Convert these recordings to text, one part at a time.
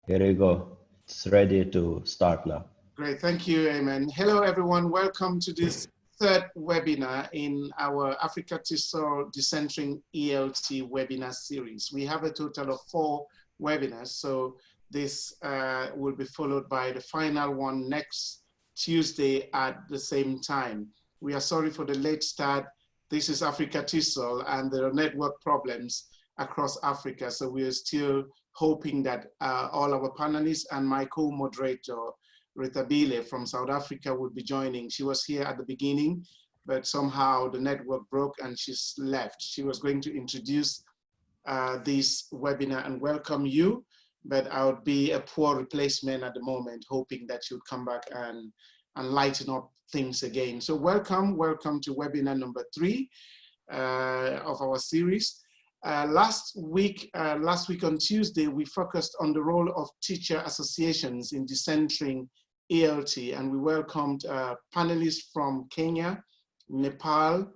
Here we go. It's ready to start now. Great, thank you, Amen. Hello, everyone. Welcome to this third webinar in our Africa TESOL Decentring ELT webinar series. We have a total of 4 webinars, so this will be followed by the final one next Tuesday at the same time. We are sorry for the late start. This is Africa TESOL, and there are network problems across Africa, so we are still hoping that all our panelists and my co-moderator, Rita Bile from South Africa, would be joining. She was here at the beginning, but somehow the network broke and she's left. She was going to introduce this webinar and welcome you, but I would be a poor replacement at the moment, hoping that she would come back and lighten up things again. So welcome to webinar number 3 of our series. Last week on Tuesday, we focused on the role of teacher associations in decentering ELT, and we welcomed panelists from Kenya, Nepal,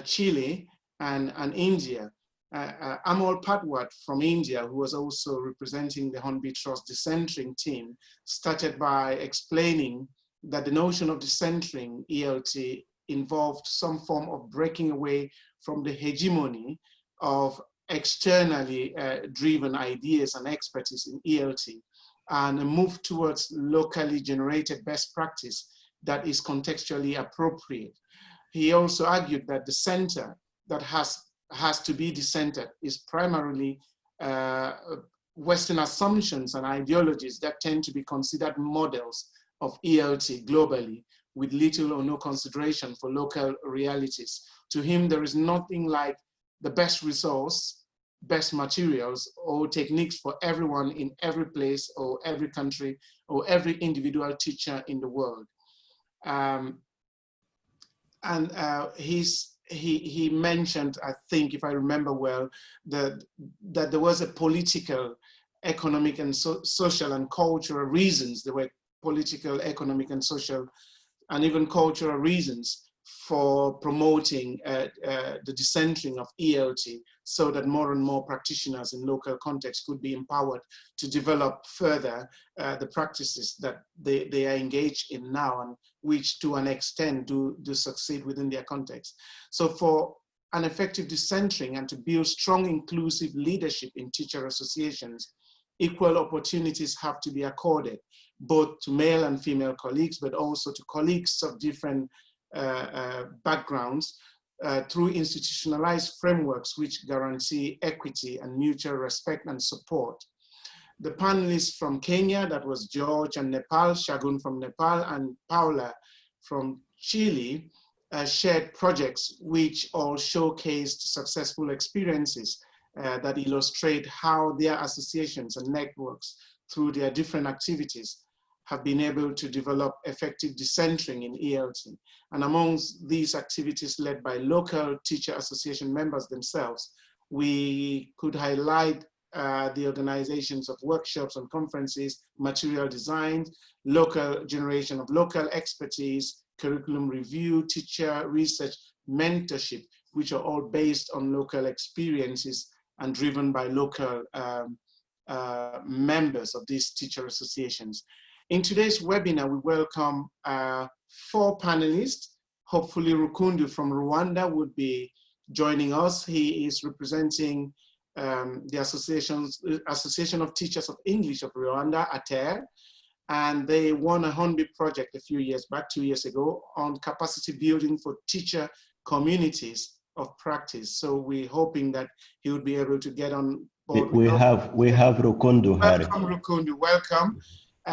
Chile, and India. Amol Patwat from India, who was also representing the Hornby Trust decentering team, started by explaining that the notion of decentering ELT involved some form of breaking away from the hegemony of externally driven ideas and expertise in ELT, and a move towards locally generated best practice that is contextually appropriate. He also argued that the center that has to be decentered is primarily Western assumptions and ideologies that tend to be considered models of ELT globally, with little or no consideration for local realities. To him, there is nothing like the best resource, best materials, or techniques for everyone in every place or every country or every individual teacher in the world. He mentioned, I think, if I remember well, that there was a political, economic, and social and cultural reasons. There were political, economic, and social, and even cultural reasons for promoting the decentering of ELT, so that more and more practitioners in local context could be empowered to develop further the practices that they are engaged in now, and which to an extent do succeed within their context. So for an effective decentering and to build strong inclusive leadership in teacher associations, equal opportunities have to be accorded, both to male and female colleagues, but also to colleagues of different backgrounds through institutionalized frameworks which guarantee equity and mutual respect and support. The panelists from Kenya, that was George and Nepal, Shagun from Nepal, and Paula from Chile, shared projects which all showcased successful experiences that illustrate how their associations and networks, through their different activities, have been able to develop effective decentering in ELT. And amongst these activities led by local teacher association members themselves, we could highlight the organizations of workshops and conferences, material design, local generation of local expertise, curriculum review, teacher research, mentorship, which are all based on local experiences and driven by local members of these teacher associations. In today's webinar, we welcome 4 panelists. Hopefully Rukundu from Rwanda would be joining us. He is representing the Association of Teachers of English of Rwanda, ATER, and they won a Hornby project a few years back, 2 years ago, on capacity building for teacher communities of practice. So we're hoping that he would be able to get on board. We have Rukundu. Welcome, Rukundu, welcome.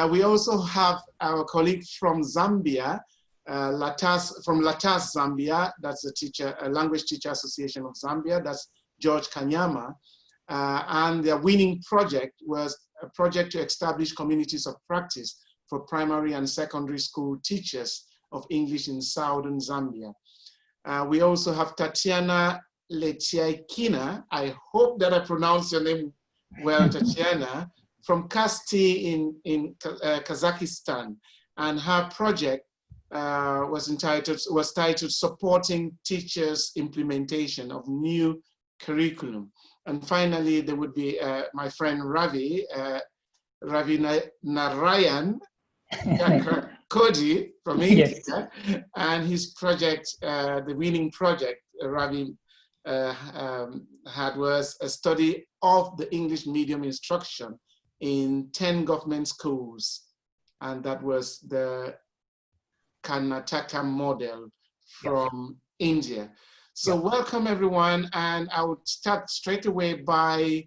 We also have our colleague from Zambia, from Latas, Zambia. That's a language teacher association of Zambia. That's George Kanyama. And their winning project was a project to establish communities of practice for primary and secondary school teachers of English in southern Zambia. We also have Tatiana Letiaikina. I hope that I pronounced your name well, Tatiana, from Kasti in Kazakhstan, and her project was titled Supporting Teachers' Implementation of New Curriculum. And finally, there would be my friend Ravi Ravinarayan Cody from India, yes. And his project, the winning project, Ravi had was a study of the English medium instruction in 10 government schools, and that was the Karnataka model from India. So welcome everyone, and I would start straight away by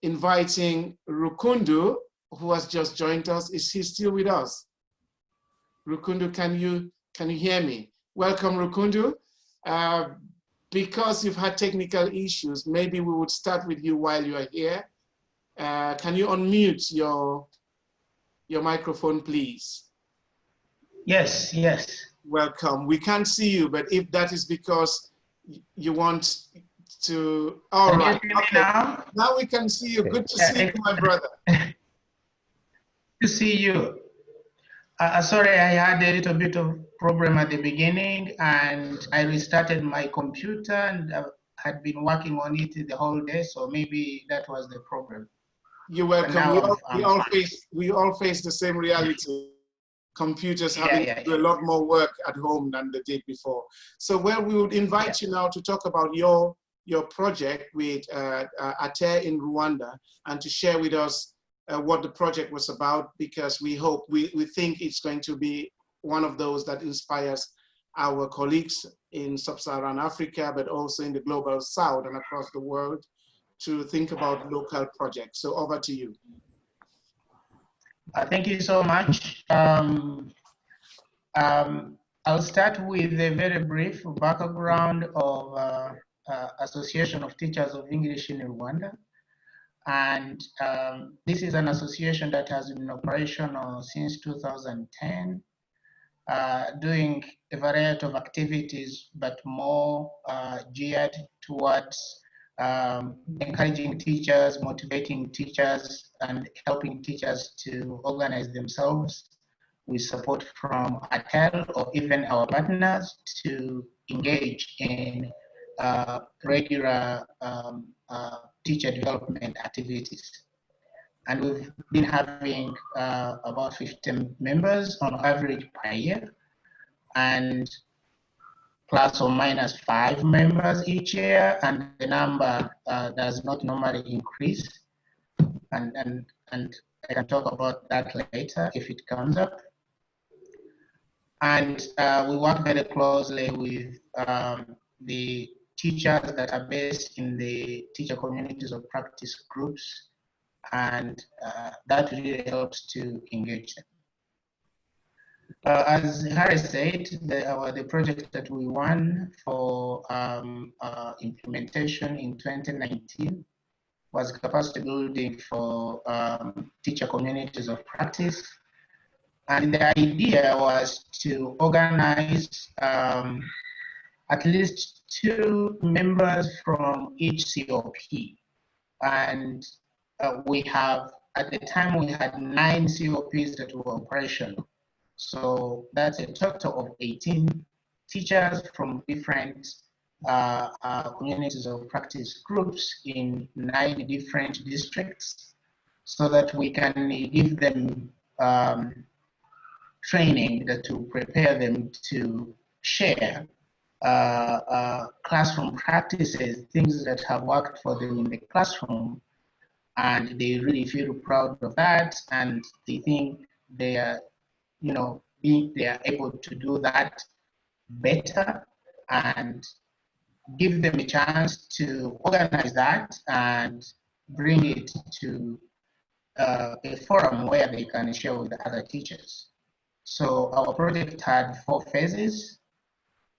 inviting Rukundu, who has just joined us. Is he still with us? Rukundu, can you hear me? Welcome, Rukundu. Because you've had technical issues, maybe we would start with you while you are here. Can you unmute your microphone, please? Yes, yes. Welcome. We can't see you, but if that is because you want to, all right. Okay. Now we can see you. Good to see you, my brother. Good to see you. Sorry, I had a little bit of problem at the beginning, and I restarted my computer, and I had been working on it the whole day, so maybe that was the problem. You're welcome. We all face the same reality. Computers having to do a lot more work at home than they did before. So we would invite you now to talk about your project with ATE in Rwanda, and to share with us what the project was about, because we think it's going to be one of those that inspires our colleagues in sub-Saharan Africa, but also in the global south and across the world, to think about local projects. So over to you. Thank you so much. I'll start with a very brief background of Association of Teachers of English in Rwanda. And this is an association that has been operational since 2010, doing a variety of activities, but more geared towards encouraging teachers, motivating teachers, and helping teachers to organize themselves with support from ATEL or even our partners to engage in regular teacher development activities. And we've been having about 15 members on average per year, and plus or minus 5 members each year, and the number does not normally increase. And I can talk about that later if it comes up. And we work very closely with the teachers that are based in the teacher communities of practice groups, and that really helps to engage them. As Harry said, the project that we won for implementation in 2019 was capacity building for teacher communities of practice. And the idea was to organize at least 2 members from each COP. And at the time, we had 9 COPs that were operational. So that's a total of 18 teachers from different communities of practice groups in 9 different districts, so that we can give them training to prepare them to share classroom practices, things that have worked for them in the classroom, and they really feel proud of that, and they think they are, they are able to do that better, and give them a chance to organize that and bring it to a forum where they can share with the other teachers. So our project had 4 phases.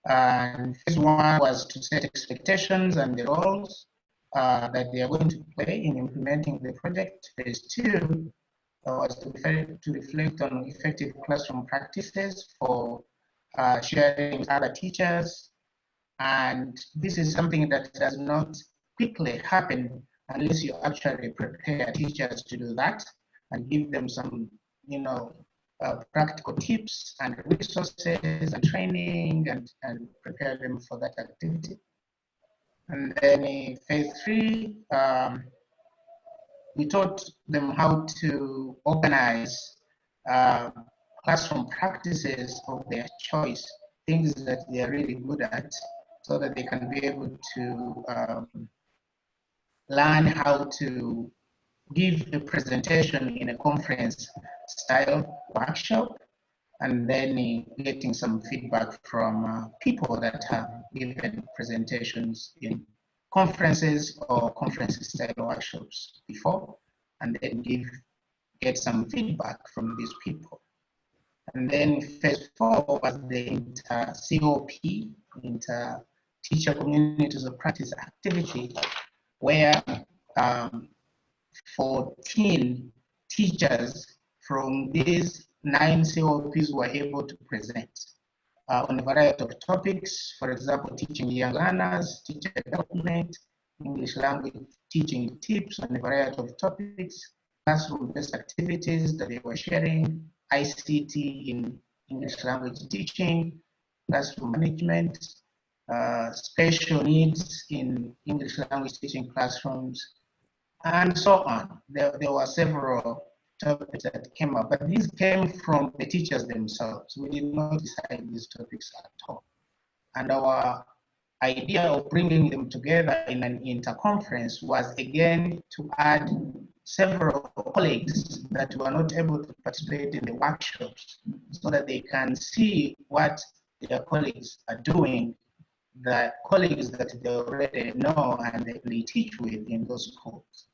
And phase 1 was to set expectations and the roles that they are going to play in implementing the project. Phase 2 was to reflect on effective classroom practices for sharing with other teachers. And this is something that does not quickly happen unless you actually prepare teachers to do that and give them some, practical tips and resources and training and prepare them for that activity. And then in phase 3, we taught them how to organize classroom practices of their choice, things that they are really good at, so that they can be able to learn how to give a presentation in a conference style workshop, and then getting some feedback from people that have given presentations in conferences or conference style workshops before, and then get some feedback from these people. And then phase 4 was the COP, inter-teacher communities of practice activity, where 14 teachers from these 9 COPs were able to present on a variety of topics. For example, teaching young learners, teacher development, English language teaching tips on a variety of topics, classroom-based activities that they were sharing, ICT in English language teaching, classroom management, special needs in English language teaching classrooms, and so on. There were several topics that came up, but these came from the teachers themselves. We did not decide these topics at all. And our idea of bringing them together in an interconference was, again, to add several colleagues that were not able to participate in the workshops, so that they can see what their colleagues are doing, the colleagues that they already know and they teach with in those schools.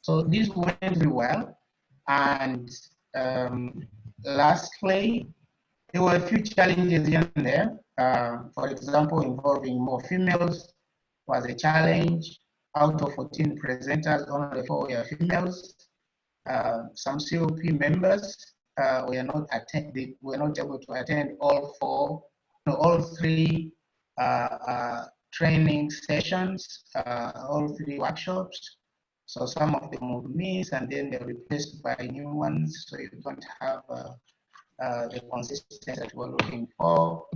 So this went very well. And lastly, there were a few challenges here and there. For example, involving more females was a challenge. Out of 14 presenters, only 4 were females. Some COP members were not able to attend all 3 training sessions, all 3 workshops. So some of them will miss, and then they're replaced by new ones. So you don't have the consistency that we're looking for.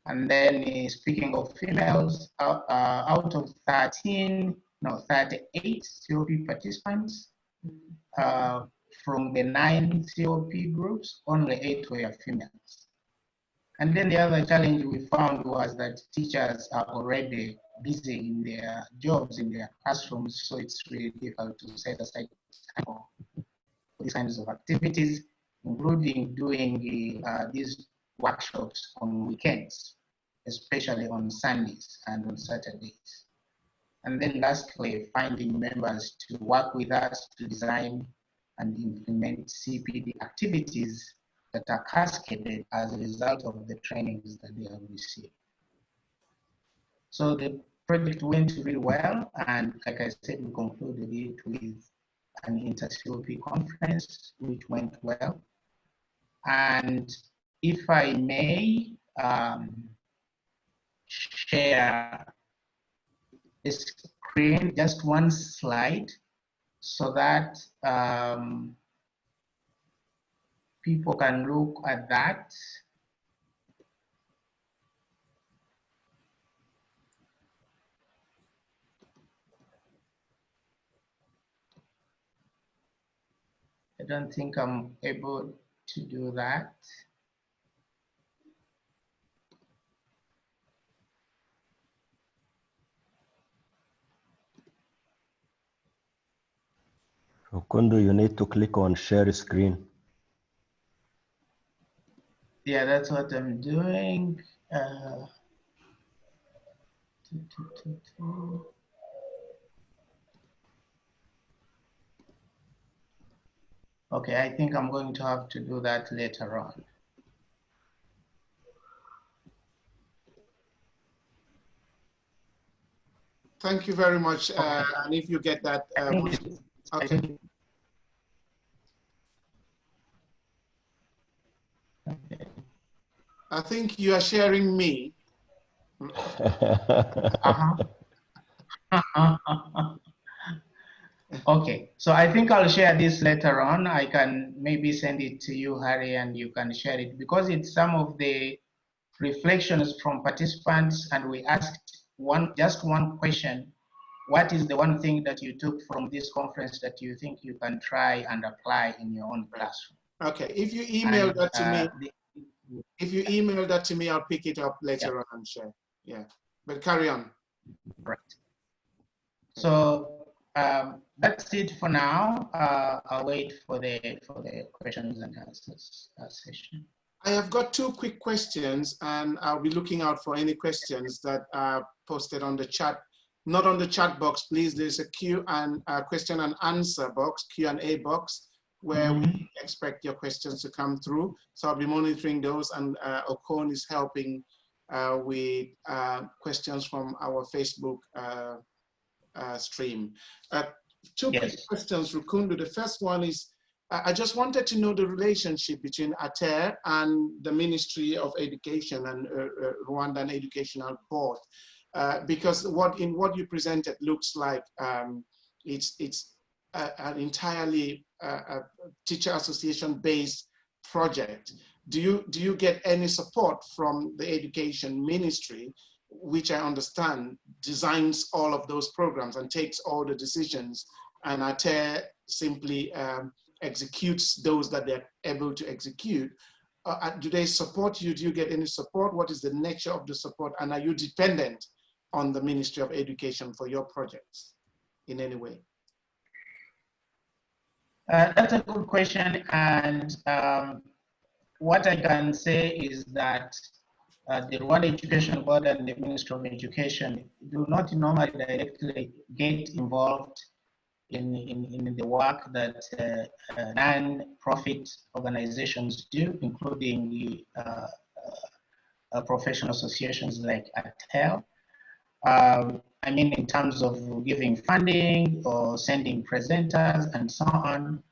And then speaking of females, out of 38 COP participants, from the 9 COP groups, only 8 were females. And then the other challenge we found was that teachers are already busy in their jobs, in their classrooms, so it's really difficult to set aside time for these kinds of activities, including doing these workshops on weekends, especially on Sundays and on Saturdays. And then lastly, finding members to work with us to design and implement CPD activities that are cascaded as a result of the trainings that they have received. So the project went really well, and like I said, we concluded it with an inter-COP conference, which went well. And if I may share the screen, just one slide, so that people can look at that. I don't think I'm able to do that. Rukundo, you need to click on share screen. Yeah, that's what I'm doing. Okay, I think I'm going to have to do that later on. Thank you very much. And if you get that, okay. I think you are sharing me. Okay, so I think I'll share this later on. I can maybe send it to you, Harry, and you can share it, because it's some of the reflections from participants, and we asked just one question what is the one thing that you took from this conference that you think you can try and apply in your own classroom? Okay, if you email that to me, if you email that to me, I'll pick it up later on and share. Yeah, but carry on. Right. So that's it for now. I'll wait for the questions and answers session. I have got two quick questions, and I'll be looking out for any questions that are posted on the chat. Not on the chat box, please. There's a question and answer box, Q&A box, where we expect your questions to come through. So I'll be monitoring those, and Okon is helping with questions from our Facebook stream. Two quick questions, Rukundu. The first one is, I just wanted to know the relationship between ATER and the Ministry of Education and Rwandan Educational Board, because what you presented looks like it's an entirely teacher association based project. Do you get any support from the Education Ministry, which I understand designs all of those programs and takes all the decisions, and ATER simply executes those that they're able to execute? Do they support you? Do you get any support? What is the nature of the support? And are you dependent on the Ministry of Education for your projects in any way? That's a good question. And what I can say is that the Rwanda Education Board and the Ministry of Education do not normally directly get involved in the work that non-profit organizations do, including professional associations like ATEL. I mean, in terms of giving funding or sending presenters and so on.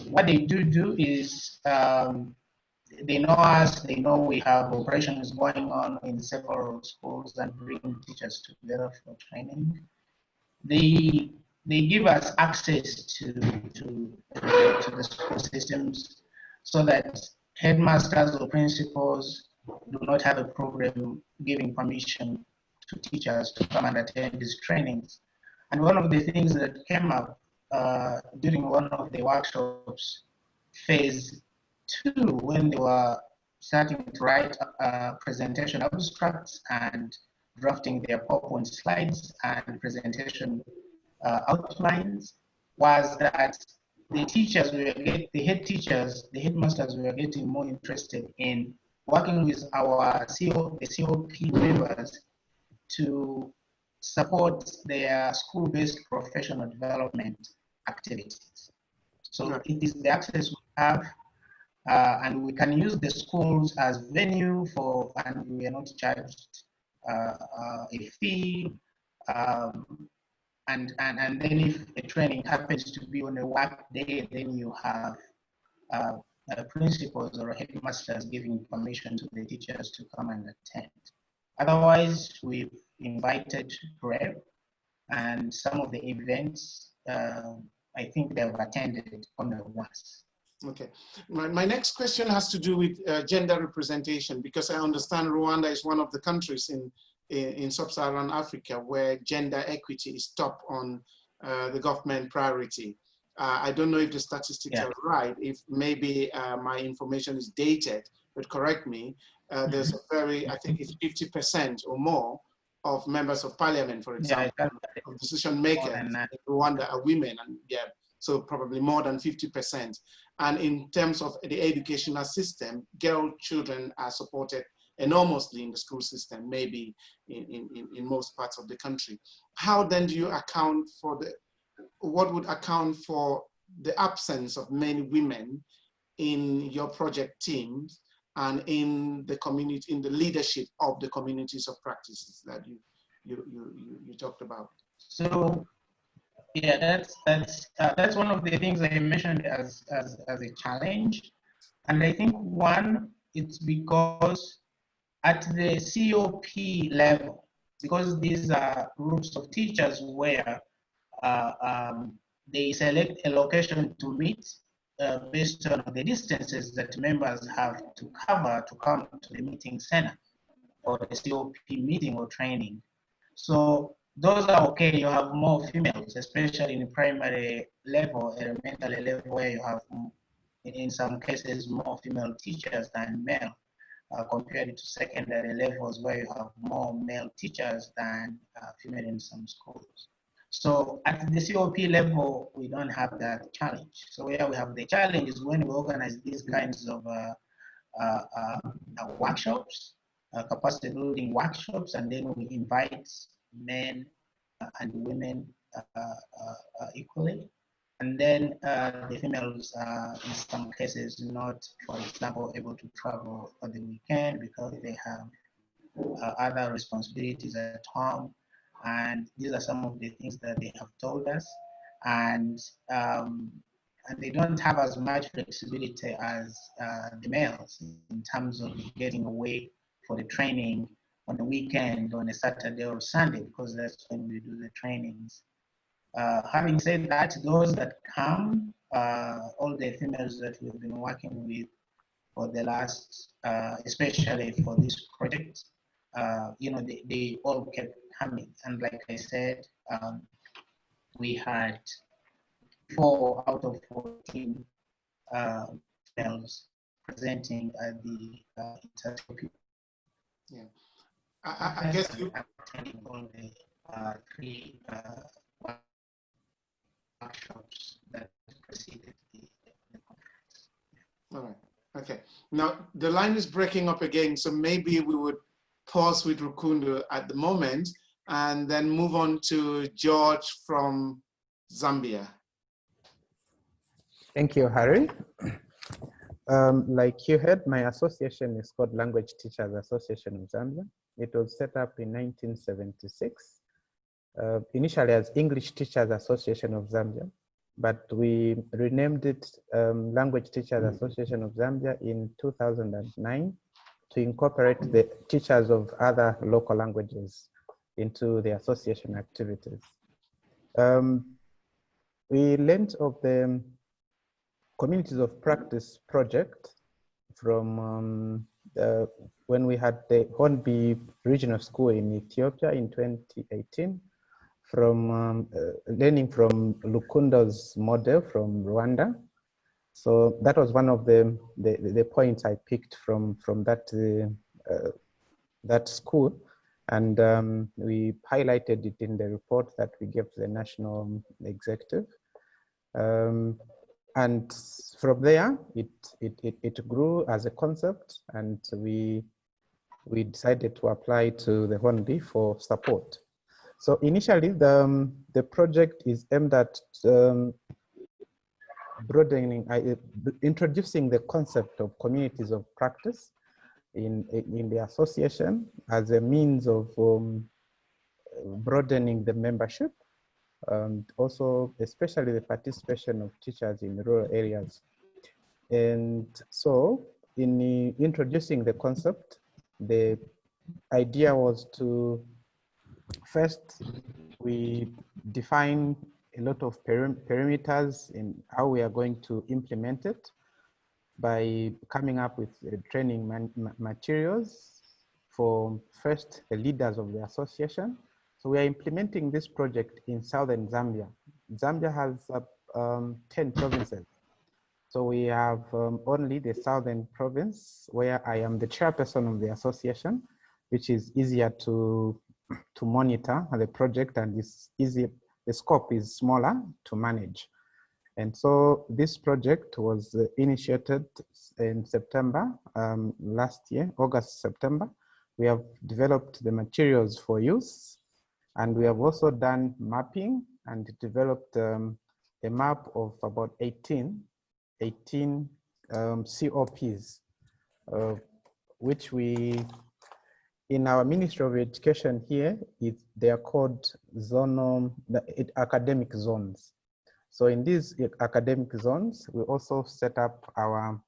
What they do is they know us, they know we have operations going on in several schools and bring teachers together for training. They give us access to the school systems so that headmasters or principals do not have a problem giving permission to teachers to come and attend these trainings. And one of the things that came up during one of the workshops, phase 2, when they were starting to write presentation abstracts and drafting their PowerPoint slides and presentation outlines, was that the teachers the headmasters were getting more interested in working with the COP members to support their school-based professional development activities. So it is the access we have, and we can use the schools as venue for, and we are not charged a fee. And then if a training happens to be on a work day, then you have principals or headmasters giving permission to the teachers to come and attend. Otherwise, we've invited PREP, and some of the events, I think they've attended only once. Okay. My next question has to do with gender representation, because I understand Rwanda is one of the countries in sub-Saharan Africa where gender equity is top on the government priority. I don't know if the statistics are right, if maybe my information is dated, but correct me. There's a I think it's 50% or more of members of parliament, for example, of decision makers in Rwanda are women, and so probably more than 50%. And in terms of the educational system, girl children are supported enormously in the school system, maybe in most parts of the country. How then do you account for what would account for the absence of many women in your project teams and in the community, in the leadership of the communities of practices that you talked about? So yeah, that's one of the things I mentioned as a challenge. And I think one, it's because at the COP level, because these are groups of teachers where they select a location to meet based on the distances that members have to cover to come to the meeting center or the COP meeting or training. So those are okay. You have more females, especially in primary level, elementary level, where you have, in some cases, more female teachers than male, compared to secondary levels where you have more male teachers than female in some schools. So at the COP level, we don't have that challenge. So where we have the challenge is when we organize these kinds of workshops, capacity building workshops, and then we invite men and women equally. And then the females are in some cases not, for example, able to travel on the weekend because they have other responsibilities at home. And these are some of the things that they have told us. And they don't have as much flexibility as the males in terms of getting away for the training on the weekend, on a Saturday or Sunday, because that's when we do the trainings. Having said that, those that come, all the females that we've been working with for the last, especially for this project, they all kept coming. And like I said, we had 4 out of 14 females presenting at the interview. Yeah, I guess you attending all the 3 workshops that preceded the conference. All right. Okay. Now the line is breaking up again, so maybe we would pause with Rukundo at the moment and then move on to George from Zambia. Thank you, Harry. Like you heard, my association is called Language Teachers Association of Zambia. It was set up in 1976, initially as English Teachers Association of Zambia, but we renamed it Language Teachers Association of Zambia in 2009 to incorporate the teachers of other local languages into the association activities. We learned of the Communities of Practice project from when we had the Hornby Regional School in Ethiopia in 2018, from learning from Lukunda's model from Rwanda. So that was one of the points I picked from that school, and we highlighted it in the report that we gave to the national executive. And from there, it grew as a concept, and we decided to apply to the Hornby for support. So initially, the project is aimed at broadening, introducing the concept of communities of practice in the association as a means of broadening the membership, and also especially the participation of teachers in rural areas. And so in introducing the concept, the idea was to first, we define a lot of parameters in how we are going to implement it by coming up with training materials for first the leaders of the association. So we are implementing this project in southern Zambia. Zambia has 10 provinces. So we have only the southern province where I am the chairperson of the association, which is easier to monitor the project, and it's easier, the scope is smaller to manage. And so this project was initiated in September last year, August, September. We have developed the materials for use, and we have also done mapping and developed a map of about 18 COPs, which we, in our Ministry of Education here, they are called zonal, academic zones. So in these academic zones, we also set up our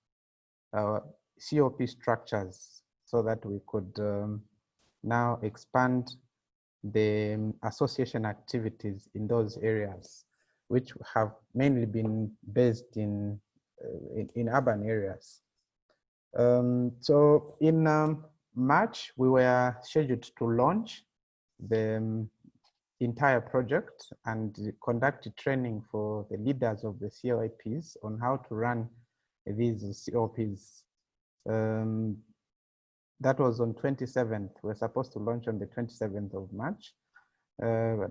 COP structures so that we could now expand the association activities in those areas, which have mainly been based in urban areas. So in March, we were scheduled to launch the entire project and conducted training for the leaders of the COPs on how to run these COPs. That was on 27th. We're supposed to launch on the 27th of March.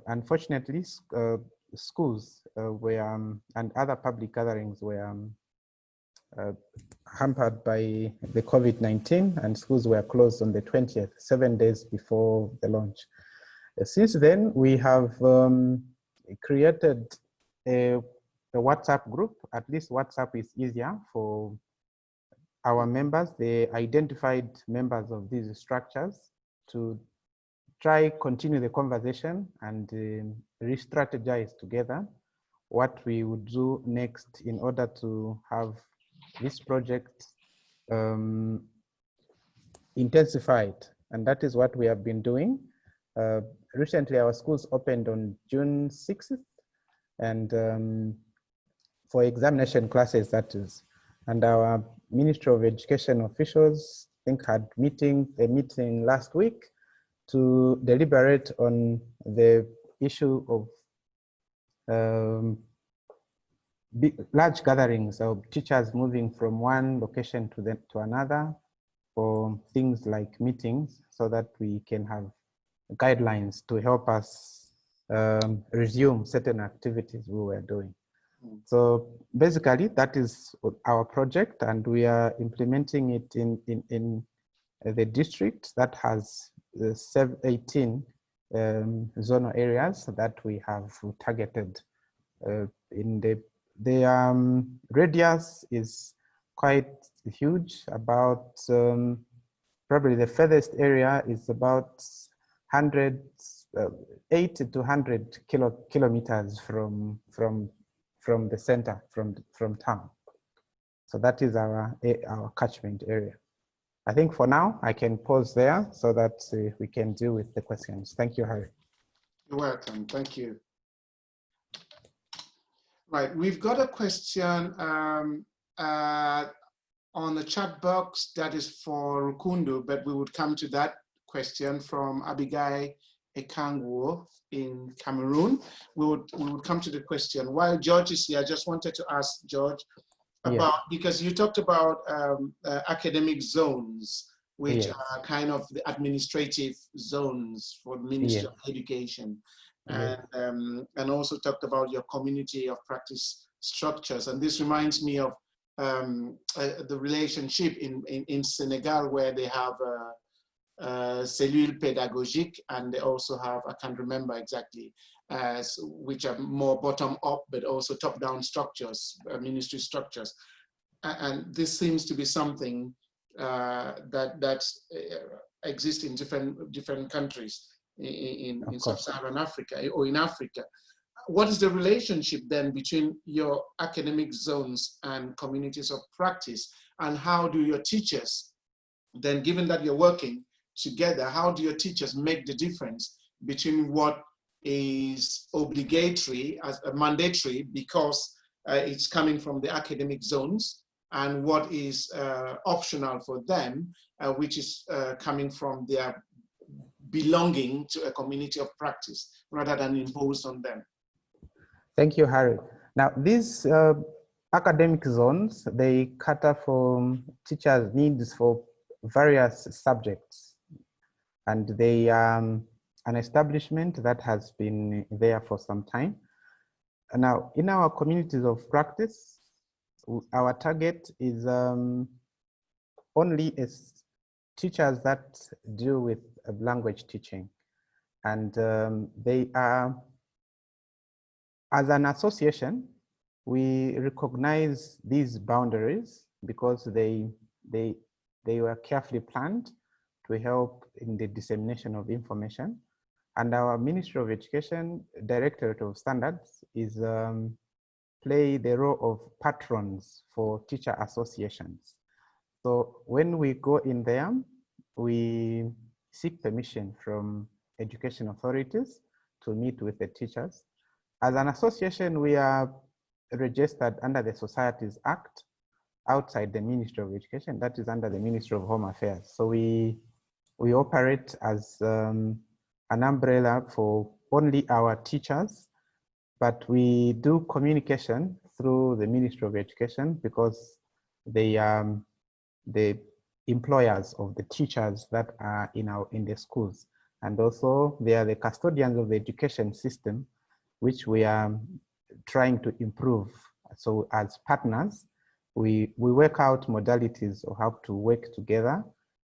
Unfortunately, schools were, and other public gatherings were hampered by the COVID-19, and schools were closed on the 20th, 7 days before the launch. Since then, we have created a WhatsApp group. At least WhatsApp is easier for our members, the identified members of these structures, to try continue the conversation and re-strategize together what we would do next in order to have this project intensified. And that is what we have been doing. Recently, our schools opened on June 6th, and for examination classes, that is. And our Ministry of Education officials, I think, had a meeting last week to deliberate on the issue of large gatherings of teachers moving from one location to another for things like meetings, so that we can have guidelines to help us resume certain activities we were doing. So basically, that is our project, and we are implementing it in the district that has 18 zonal areas that we have targeted. In the radius is quite huge. About probably the furthest area is about 80 to 100 kilometers from the center, from town. So that is our catchment area. I think for now, I can pause there so that we can deal with the questions. Thank you, Harry. You're welcome, thank you. Right, we've got a question on the chat box that is for Rukundu, but we would come to that question from Abigail Ekangwo in Cameroon. We would come to the question. While George is here, I just wanted to ask George about, because you talked about academic zones, which are kind of the administrative zones for the Ministry of Education, and also talked about your community of practice structures. And this reminds me of the relationship in Senegal, where they have cellule pédagogique, and they also have, I can't remember exactly, which are more bottom up, but also top down structures, ministry structures. And this seems to be something that exists in different countries in sub-Saharan Africa or in Africa. What is the relationship then between your academic zones and communities of practice? And how do your teachers then, given that you're working together, how do your teachers make the difference between what is obligatory as mandatory because it's coming from the academic zones, and what is optional for them, which is coming from their belonging to a community of practice rather than imposed on them? Thank you, Harry. Now, these academic zones, they cater for teachers' needs for various subjects. And they are an establishment that has been there for some time. Now, in our communities of practice, our target is only as teachers that deal with language teaching. And they are, as an association, we recognize these boundaries because they were carefully planned to help in the dissemination of information. And our Ministry of Education Directorate of Standards is play the role of patrons for teacher associations. So when we go in there, we seek permission from education authorities to meet with the teachers. As an association, we are registered under the Societies Act outside the Ministry of Education, that is under the Ministry of Home Affairs. So we operate as an umbrella for only our teachers, but we do communication through the Ministry of Education because they are the employers of the teachers that are in the schools. And also they are the custodians of the education system, which we are trying to improve. So as partners, we work out modalities of how to work together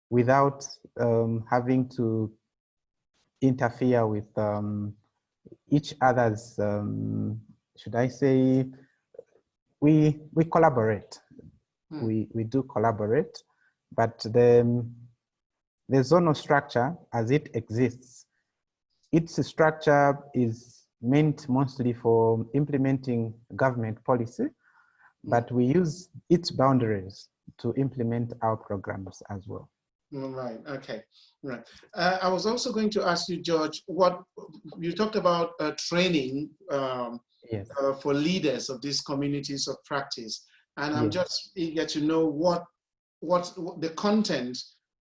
without having to interfere with each other's, should I say, we collaborate. We do collaborate, but the zonal structure as it exists, its structure is meant mostly for implementing government policy, but we use its boundaries to implement our programs as well. Right, okay, right. I was also going to ask you, George, what you talked about training Yes. For leaders of these communities of practice. And I'm Yes. just eager to know what the content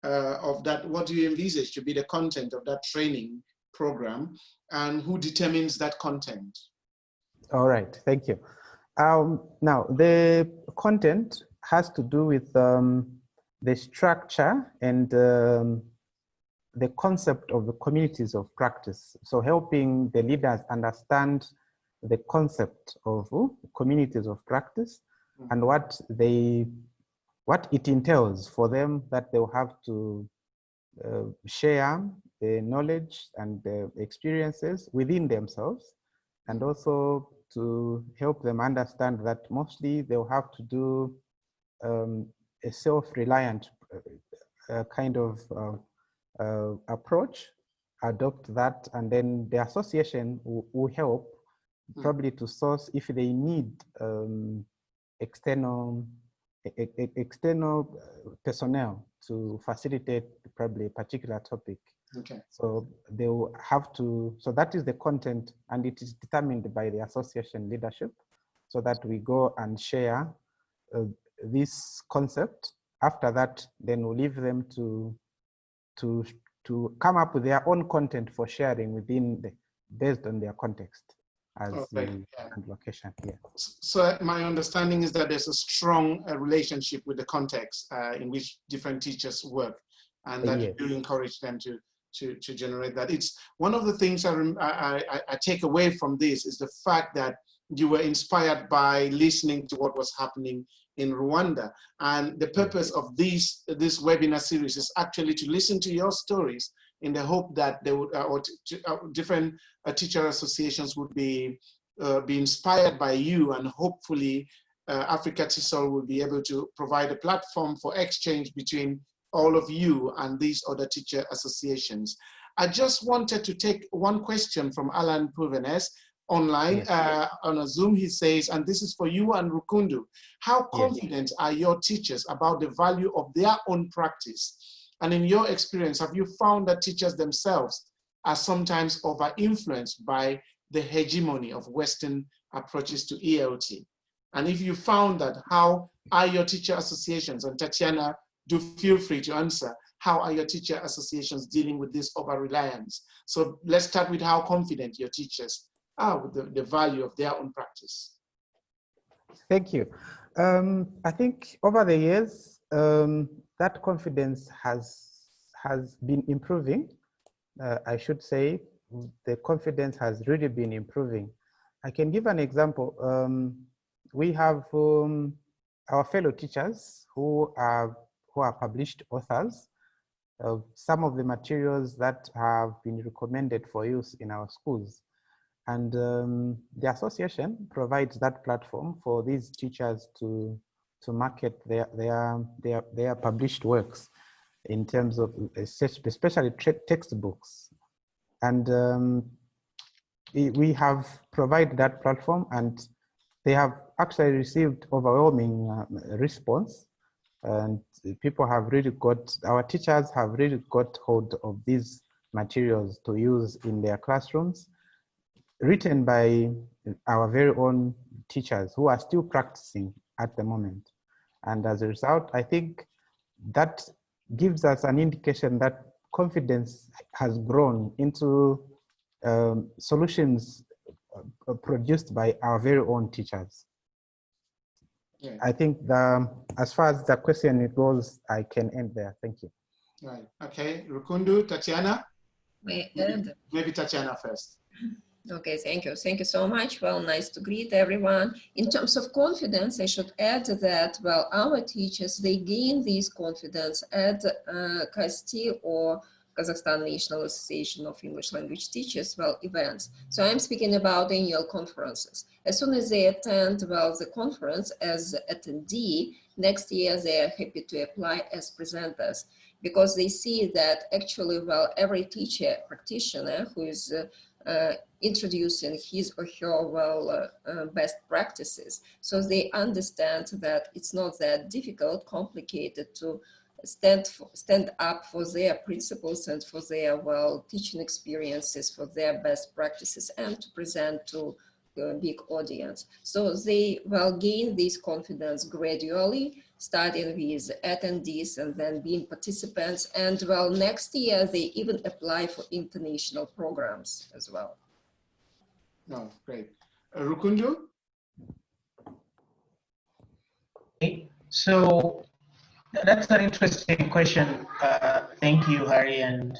of that, what do you envisage to be the content of that training program, and who determines that content? All right, thank you. Now, the content has to do with the structure and the concept of the communities of practice. So helping the leaders understand the concept of communities of practice and what it entails for them, that they'll have to share the knowledge and the experiences within themselves, and also to help them understand that mostly they'll have to do a self-reliant kind of approach, adopt that, and then the association will help probably to source if they need external personnel to facilitate probably a particular topic. Okay. So they will have to, so that is the content, and it is determined by the association leadership, so that we go and share this concept. After that, then we'll leave them to come up with their own content for sharing within based on their context as and location. Yeah. So my understanding is that there's a strong relationship with the context in which different teachers work, and that you do encourage them to generate that. It's one of the things I take away from this is the fact that you were inspired by listening to what was happening in Rwanda, and the purpose of this webinar series is actually to listen to your stories in the hope that they would, different teacher associations would be inspired by you, and hopefully Africa TESOL will be able to provide a platform for exchange between all of you and these other teacher associations. I just wanted to take one question from Alan Puvenes online on a Zoom. He says, and this is for you and Rukundu, how confident are your teachers about the value of their own practice? And in your experience, have you found that teachers themselves are sometimes over-influenced by the hegemony of Western approaches to ELT? And if you found that, how are your teacher associations, and Tatiana, do feel free to answer, how are your teacher associations dealing with this over-reliance? So let's start with how confident your teachers are with the value of their own practice. Thank you. I think over the years, that confidence has been improving. I should say the confidence has really been improving. I can give an example. We have our fellow teachers who are published authors. Some of the materials that have been recommended for use in our schools. And the association provides that platform for these teachers to market their published works in terms of especially textbooks. And we have provided that platform, and they have actually received overwhelming response. And people have really our teachers have really got hold of these materials to use in their classrooms, written by our very own teachers who are still practicing at the moment. And as a result, I think that gives us an indication that confidence has grown into solutions produced by our very own teachers. Yeah. I think as far as the question goes, I can end there. Thank you. Right. Okay. Rukundu, Tatiana? May I add? Maybe Tatiana first. Okay, thank you. Thank you so much. Well, nice to greet everyone. In terms of confidence, I should add that, well, our teachers, they gain this confidence at KASTI or Kazakhstan National Association of English Language Teachers, well, events. So I'm speaking about annual conferences. As soon as they attend, well, the conference as attendee, next year they are happy to apply as presenters because they see that actually, well, every teacher practitioner who is introducing his or her, well, best practices. So they understand that it's not that difficult, complicated to stand up for their principles and for their, well, teaching experiences, for their best practices, and to present to a big audience. So they, well, gain this confidence gradually, starting with attendees and then being participants. And, well, next year, they even apply for international programs as well. No, great. Rukundu? Okay. So that's an interesting question. Thank you, Harry, and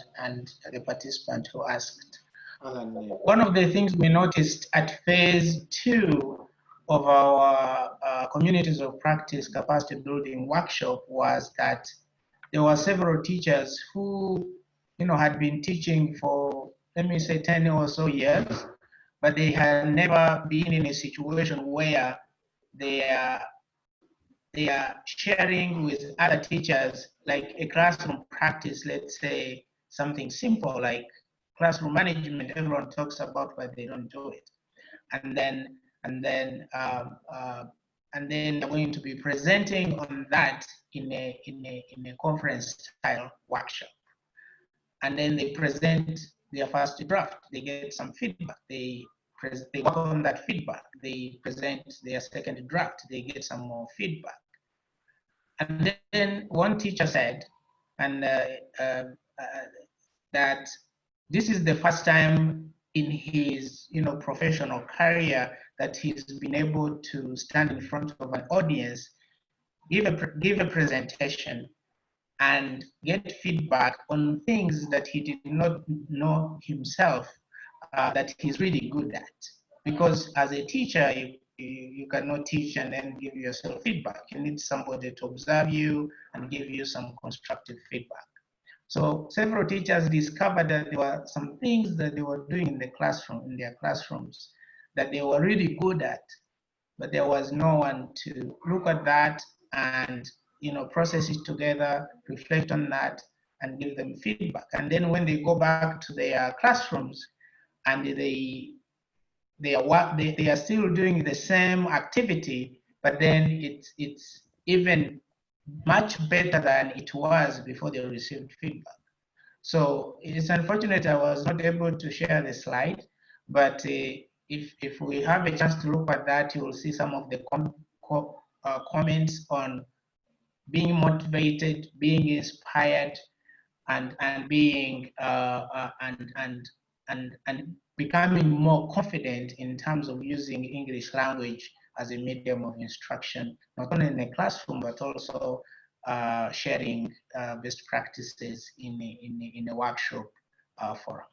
the participant who asked. Alan, yeah. One of the things we noticed at phase 2 of our communities of practice capacity building workshop was that there were several teachers who, you know, had been teaching for, let me say, 10 or so years, but they had never been in a situation where they are sharing with other teachers, like a classroom practice, let's say something simple like classroom management. Everyone talks about, but they don't do it. And then they're going to be presenting on that in a conference style workshop. And then they present their first draft. They get some feedback. They work on that feedback. They present their second draft. They get some more feedback. And then one teacher said, that this is the first time in his, you know, professional career that he's been able to stand in front of an audience, give a presentation, and get feedback on things that he did not know himself that he's really good at. Because as a teacher, you cannot teach and then give yourself feedback. You need somebody to observe you and give you some constructive feedback. So several teachers discovered that there were some things that they were doing in the classroom, in their classrooms, that they were really good at, but there was no one to look at that and, you know, process it together, reflect on that, and give them feedback. And then when they go back to their classrooms and they are still doing the same activity, but then it's even much better than it was before they received feedback. So it's unfortunate I was not able to share the slide, but if we have a chance to look at that, you will see some of the comments on being motivated, being inspired, and being and becoming more confident in terms of using English language as a medium of instruction, not only in the classroom but also sharing best practices in a workshop forum.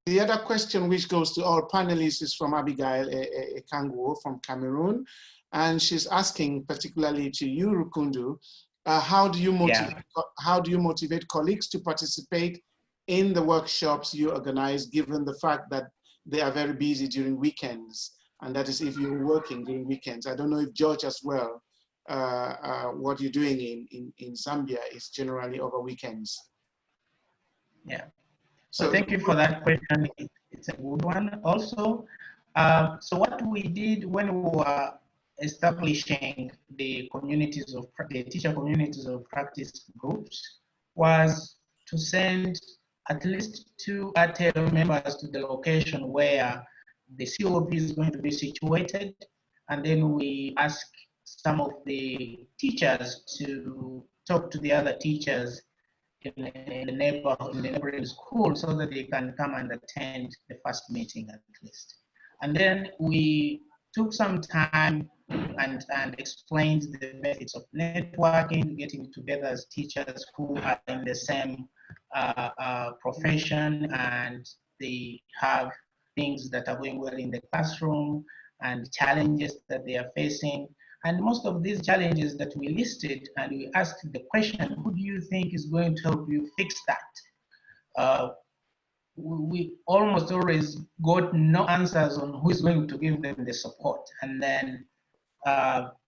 The other question, which goes to all panelists, is from Abigail Ekangwo from Cameroon. And she's asking particularly to you, Rukundu, how do you motivate colleagues to participate in the workshops you organize, given the fact that they are very busy during weekends? And that is if you're working during weekends. I don't know if George as well, what you're doing in Zambia is generally over weekends. Yeah. So thank you for that question. It's a good one also. So what we did when we were establishing the teacher communities of practice groups was to send at least 2 ATEL members to the location where the COP is going to be situated, and then we ask some of the teachers to talk to the other teachers in the neighborhood, in the neighboring school, so that they can come and attend the first meeting at least. And then we took some time and explained the benefits of networking, getting together as teachers who are in the same profession, and they have things that are going well in the classroom and challenges that they are facing. And most of these challenges that we listed, and we asked the question, who do you think is going to help you fix that? We almost always got no answers on who is going to give them the support. And then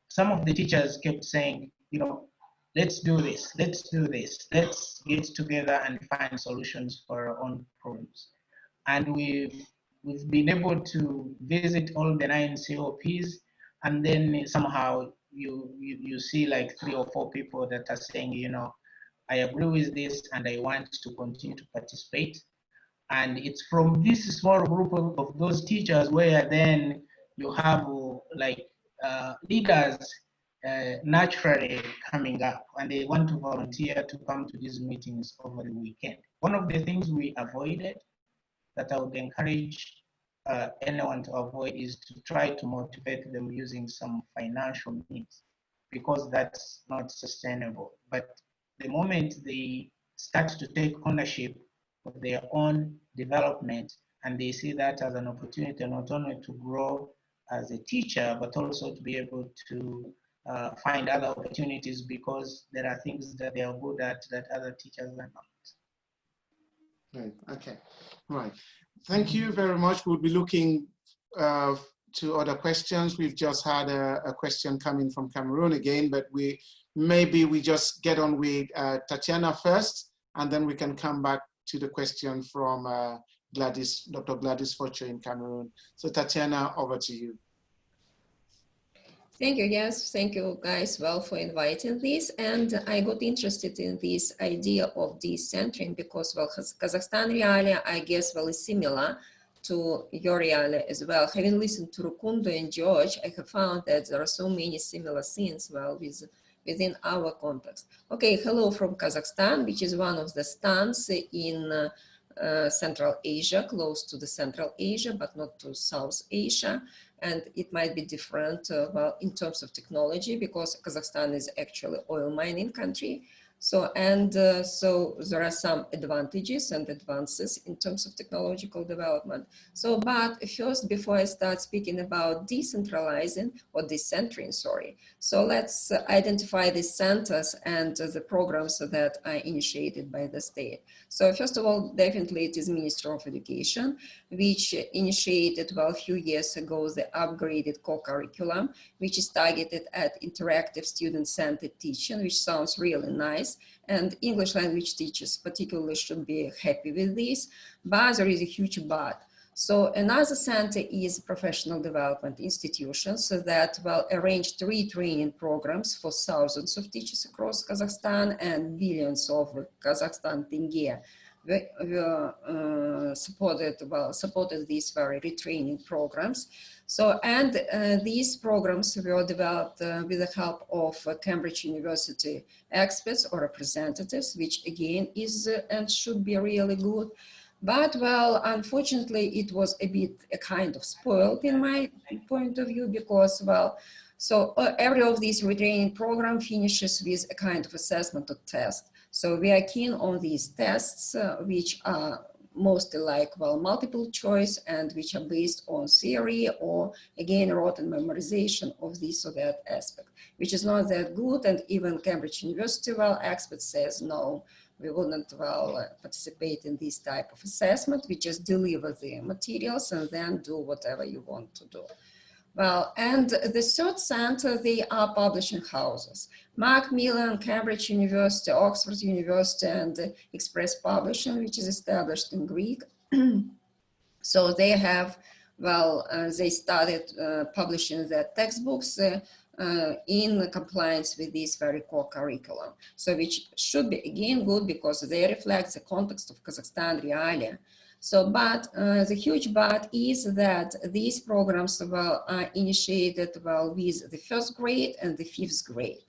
some of the teachers kept saying, you know, let's do this, let's do this, let's get together and find solutions for our own problems. And we've been able to visit all the 9 COPs, and then somehow you see like 3 or 4 people that are saying, you know, I agree with this and I want to continue to participate. And it's from this small group of those teachers where then you have like leaders naturally coming up, and they want to volunteer to come to these meetings over the weekend. One of the things we avoided, that I would encourage anyone to avoid, is to try to motivate them using some financial means, because that's not sustainable. But the moment they start to take ownership of their own development, and they see that as an opportunity not only to grow as a teacher, but also to be able to find other opportunities, because there are things that they are good at that other teachers are not. Right. Okay. Right. Thank you very much. We'll be looking to other questions. We've just had a question coming from Cameroon again, but maybe we just get on with Tatiana first, and then we can come back to the question from Dr. Gladys Forcho in Cameroon. So Tatiana, over to you. Thank you. Yes, thank you guys well for inviting this. And I got interested in this idea of decentering because, well, Kazakhstan realia, I guess, well, is similar to your realia as well. Having listened to Rukundo and George, I have found that there are so many similar things, well, within our context. Okay, hello from Kazakhstan, which is one of the stans in Central Asia, close to the Central Asia, but not to South Asia. And it might be different well, in terms of technology, because Kazakhstan is actually oil mining country. So, so there are some advantages and advances in terms of technological development. So, but first, before I start speaking about decentralizing or decentering, sorry. So let's identify the centers and the programs that are initiated by the state. So first of all, definitely it is Ministry of Education, which initiated, well, a few years ago, the upgraded co-curriculum, which is targeted at interactive student-centered teaching, which sounds really nice. And English language teachers particularly should be happy with this, but there is a huge but. So another center is professional development institutions that will arrange retraining programs for thousands of teachers across Kazakhstan, and billions of Kazakhstan tenge supported these very retraining programs. So, and these programs were developed with the help of Cambridge University experts or representatives, which again is and should be really good. But, well, unfortunately, it was a kind of spoiled in my point of view, because, well, so every of these retraining program finishes with a kind of assessment or test. So we are keen on these tests, which are mostly like, well, multiple choice, and which are based on theory or, again, rote and memorization of this or that aspect, which is not that good. And even Cambridge University, well, expert says, no, we wouldn't, well, participate in this type of assessment. We just deliver the materials and then do whatever you want to do. Well, and the third center, they are publishing houses. Macmillan, Cambridge University, Oxford University, and Express Publishing, which is established in Greek. So they have, well, they started publishing their textbooks in compliance with this very core curriculum. So which should be, again, good, because they reflect the context of Kazakhstan realia. So, but the huge but is that these programs, well, are initiated, well, with the first grade and the fifth grade.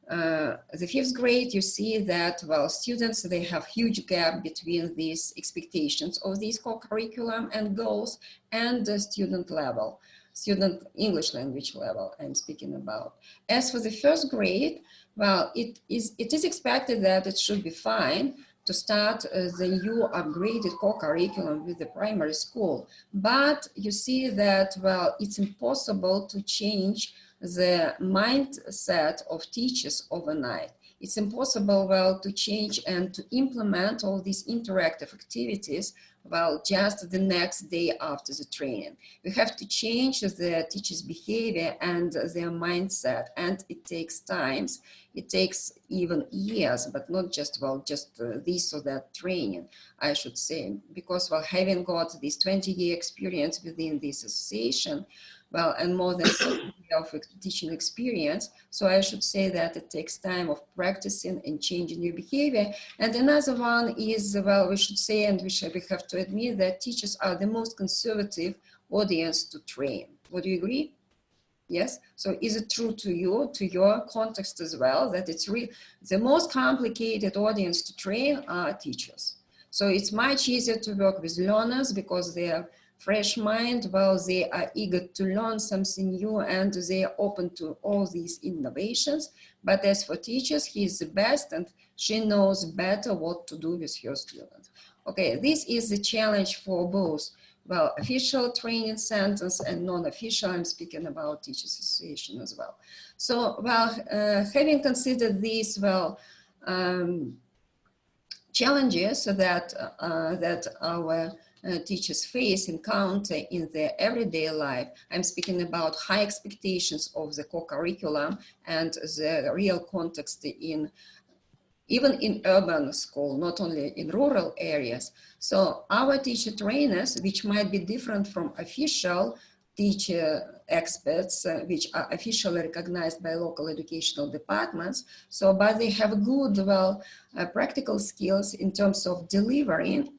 The fifth grade, you see that, well, students, they have huge gap between these expectations of these co-curriculum and goals and the student level, student English language level I'm speaking about. As for the first grade, well, it is expected that it should be fine to start the new upgraded co-curriculum with the primary school. But you see that, well, it's impossible to change the mindset of teachers overnight. It's impossible, well, to change and to implement all these interactive activities, well, just the next day after the training. We have to change the teachers' behavior and their mindset, and it takes time. It takes even years, but not just, well, just this or that training, I should say, because, well, having got this 20-year experience within this association, well, and more than 30 years of teaching experience, so I should say that it takes time of practicing and changing your behavior. And another one is, well, we should say, and we have to admit that teachers are the most conservative audience to train. Would you agree? Yes. So is it true to you, to your context as well, that it's really the most complicated audience to train are teachers? So it's much easier to work with learners because they are fresh mind, well, they are eager to learn something new and they are open to all these innovations. But as for teachers, he is the best and she knows better what to do with her students. Okay, this is the challenge for both, well, official training centers and non-official. I'm speaking about Teachers Association as well. So, well, having considered these, well, challenges that, that our teachers face, encounter in their everyday life. I'm speaking about high expectations of the co-curriculum and the real context in, even in urban school, not only in rural areas. So our teacher trainers, which might be different from official teacher experts, which are officially recognized by local educational departments. So, but they have good, well, practical skills in terms of delivering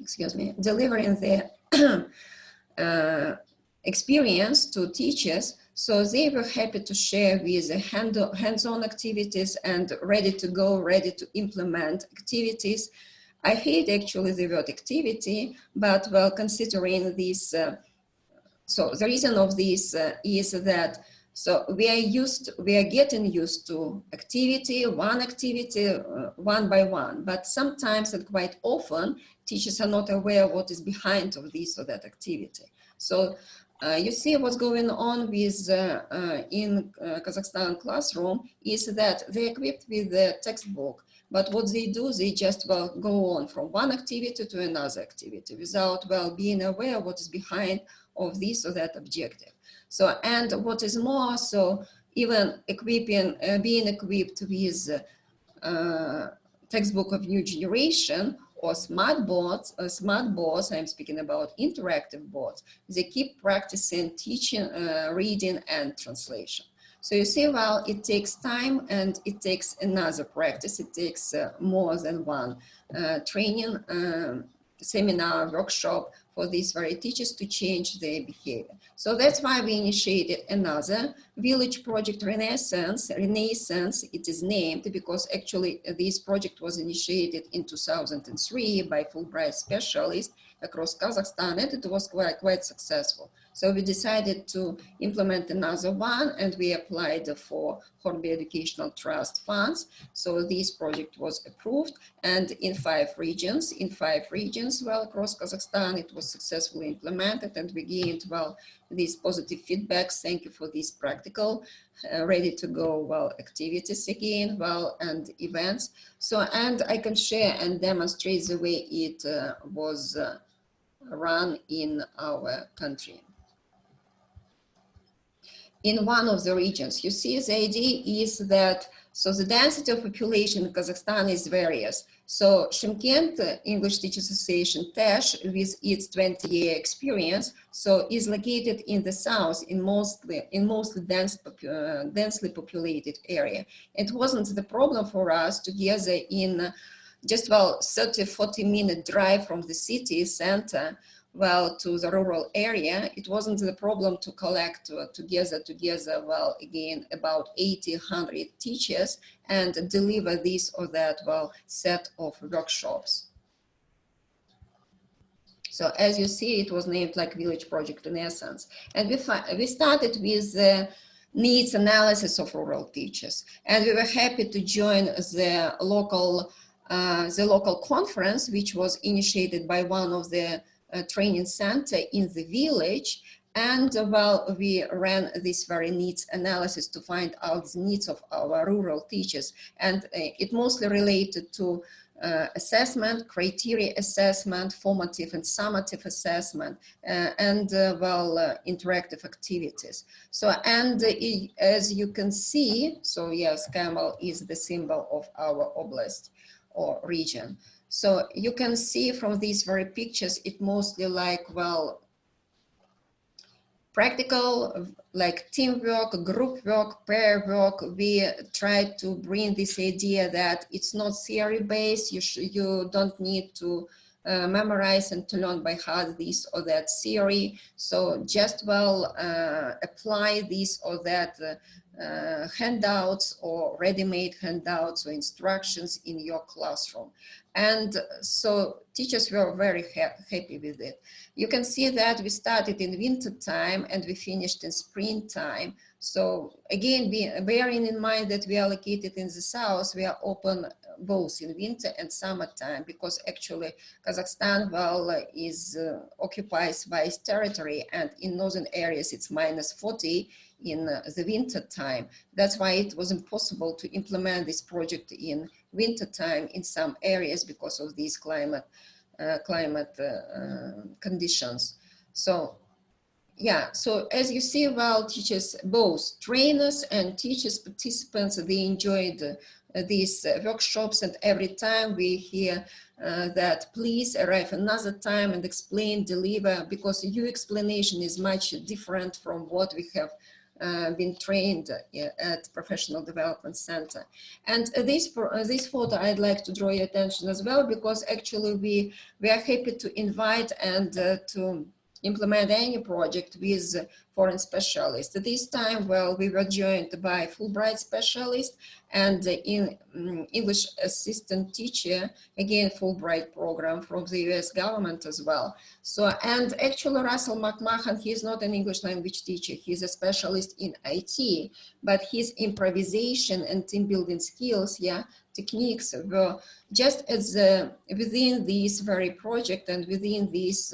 excuse me, delivering their experience to teachers. So they were happy to share with hands-on activities and ready to go, ready to implement activities. I hate actually the word activity, but well, considering this, so the reason of this is that so we are getting used to activity one by one, but sometimes and quite often teachers are not aware what is behind of this or that activity. So you see what's going on with in Kazakhstan classroom is that they're equipped with the textbook, but what they do, they just well go on from one activity to another activity without well being aware what is behind of this or that objective. So, and what is more, so even equipping, being equipped with textbook of new generation or smart boards, I'm speaking about interactive boards, they keep practicing teaching, reading and translation. So you see, well, it takes time and it takes another practice. It takes more than one training, seminar, workshop for these very teachers to change their behavior. So that's why we initiated another village project, Renaissance, it is named because actually this project was initiated in 2003 by Fulbright specialists across Kazakhstan, and it was quite successful. So we decided to implement another one and we applied for Hornby Educational Trust funds. So this project was approved and in five regions, well, across Kazakhstan, it was successfully implemented and we gained, well, these positive feedbacks. Thank you for these practical, ready to go, well, activities again, well, and events. So, and I can share and demonstrate the way it was run in our country. In one of the regions, you see the idea is that, so the density of population in Kazakhstan is various. So Shymkent English Teachers Association, TESH, with its 20-year experience, so is located in the south, in mostly densely populated area. It wasn't the problem for us together in just, well, 30-40 minute drive from the city center well, to the rural area, it wasn't the problem to collect together, well, again, about 80, 100 teachers and deliver this or that, well, set of workshops. So as you see, it was named like Village Project in essence. And we started with the needs analysis of rural teachers. And we were happy to join the local conference, which was initiated by one of the training center in the village. And well, we ran this very needs analysis to find out the needs of our rural teachers. And it mostly related to assessment, criteria assessment, formative and summative assessment, and interactive activities. So, and as you can see, so yes, camel is the symbol of our oblast or region. So you can see from these very pictures, it mostly like, well, practical, like teamwork, group work, pair work. We try to bring this idea that it's not theory based. You don't need to memorize and to learn by heart this or that theory. So just well apply this or that handouts or ready-made handouts or instructions in your classroom. And so teachers were very happy with it. You can see that we started in winter time and we finished in springtime. So again, bearing in mind that we are located in the south, we are open both in winter and summertime, because actually Kazakhstan, well, occupies vast territory, and in northern areas it's -40 in the winter time. That's why it was impossible to implement this project in winter time in some areas because of these climate conditions. So yeah, so as you see, well, teachers, both trainers and teachers, participants, they enjoyed these workshops, and every time we hear that please arrive another time and explain, deliver, because your explanation is much different from what we have been trained at Professional Development Center. And this photo I'd like to draw your attention as well, because actually we are happy to invite and to implement any project with foreign specialists. This time, well, we were joined by Fulbright specialist and in English assistant teacher, again, Fulbright program from the US government as well. So, and actually Russell McMahon, he is not an English language teacher, he's a specialist in IT, but his improvisation and team building skills, yeah, techniques were just as within this very project and within these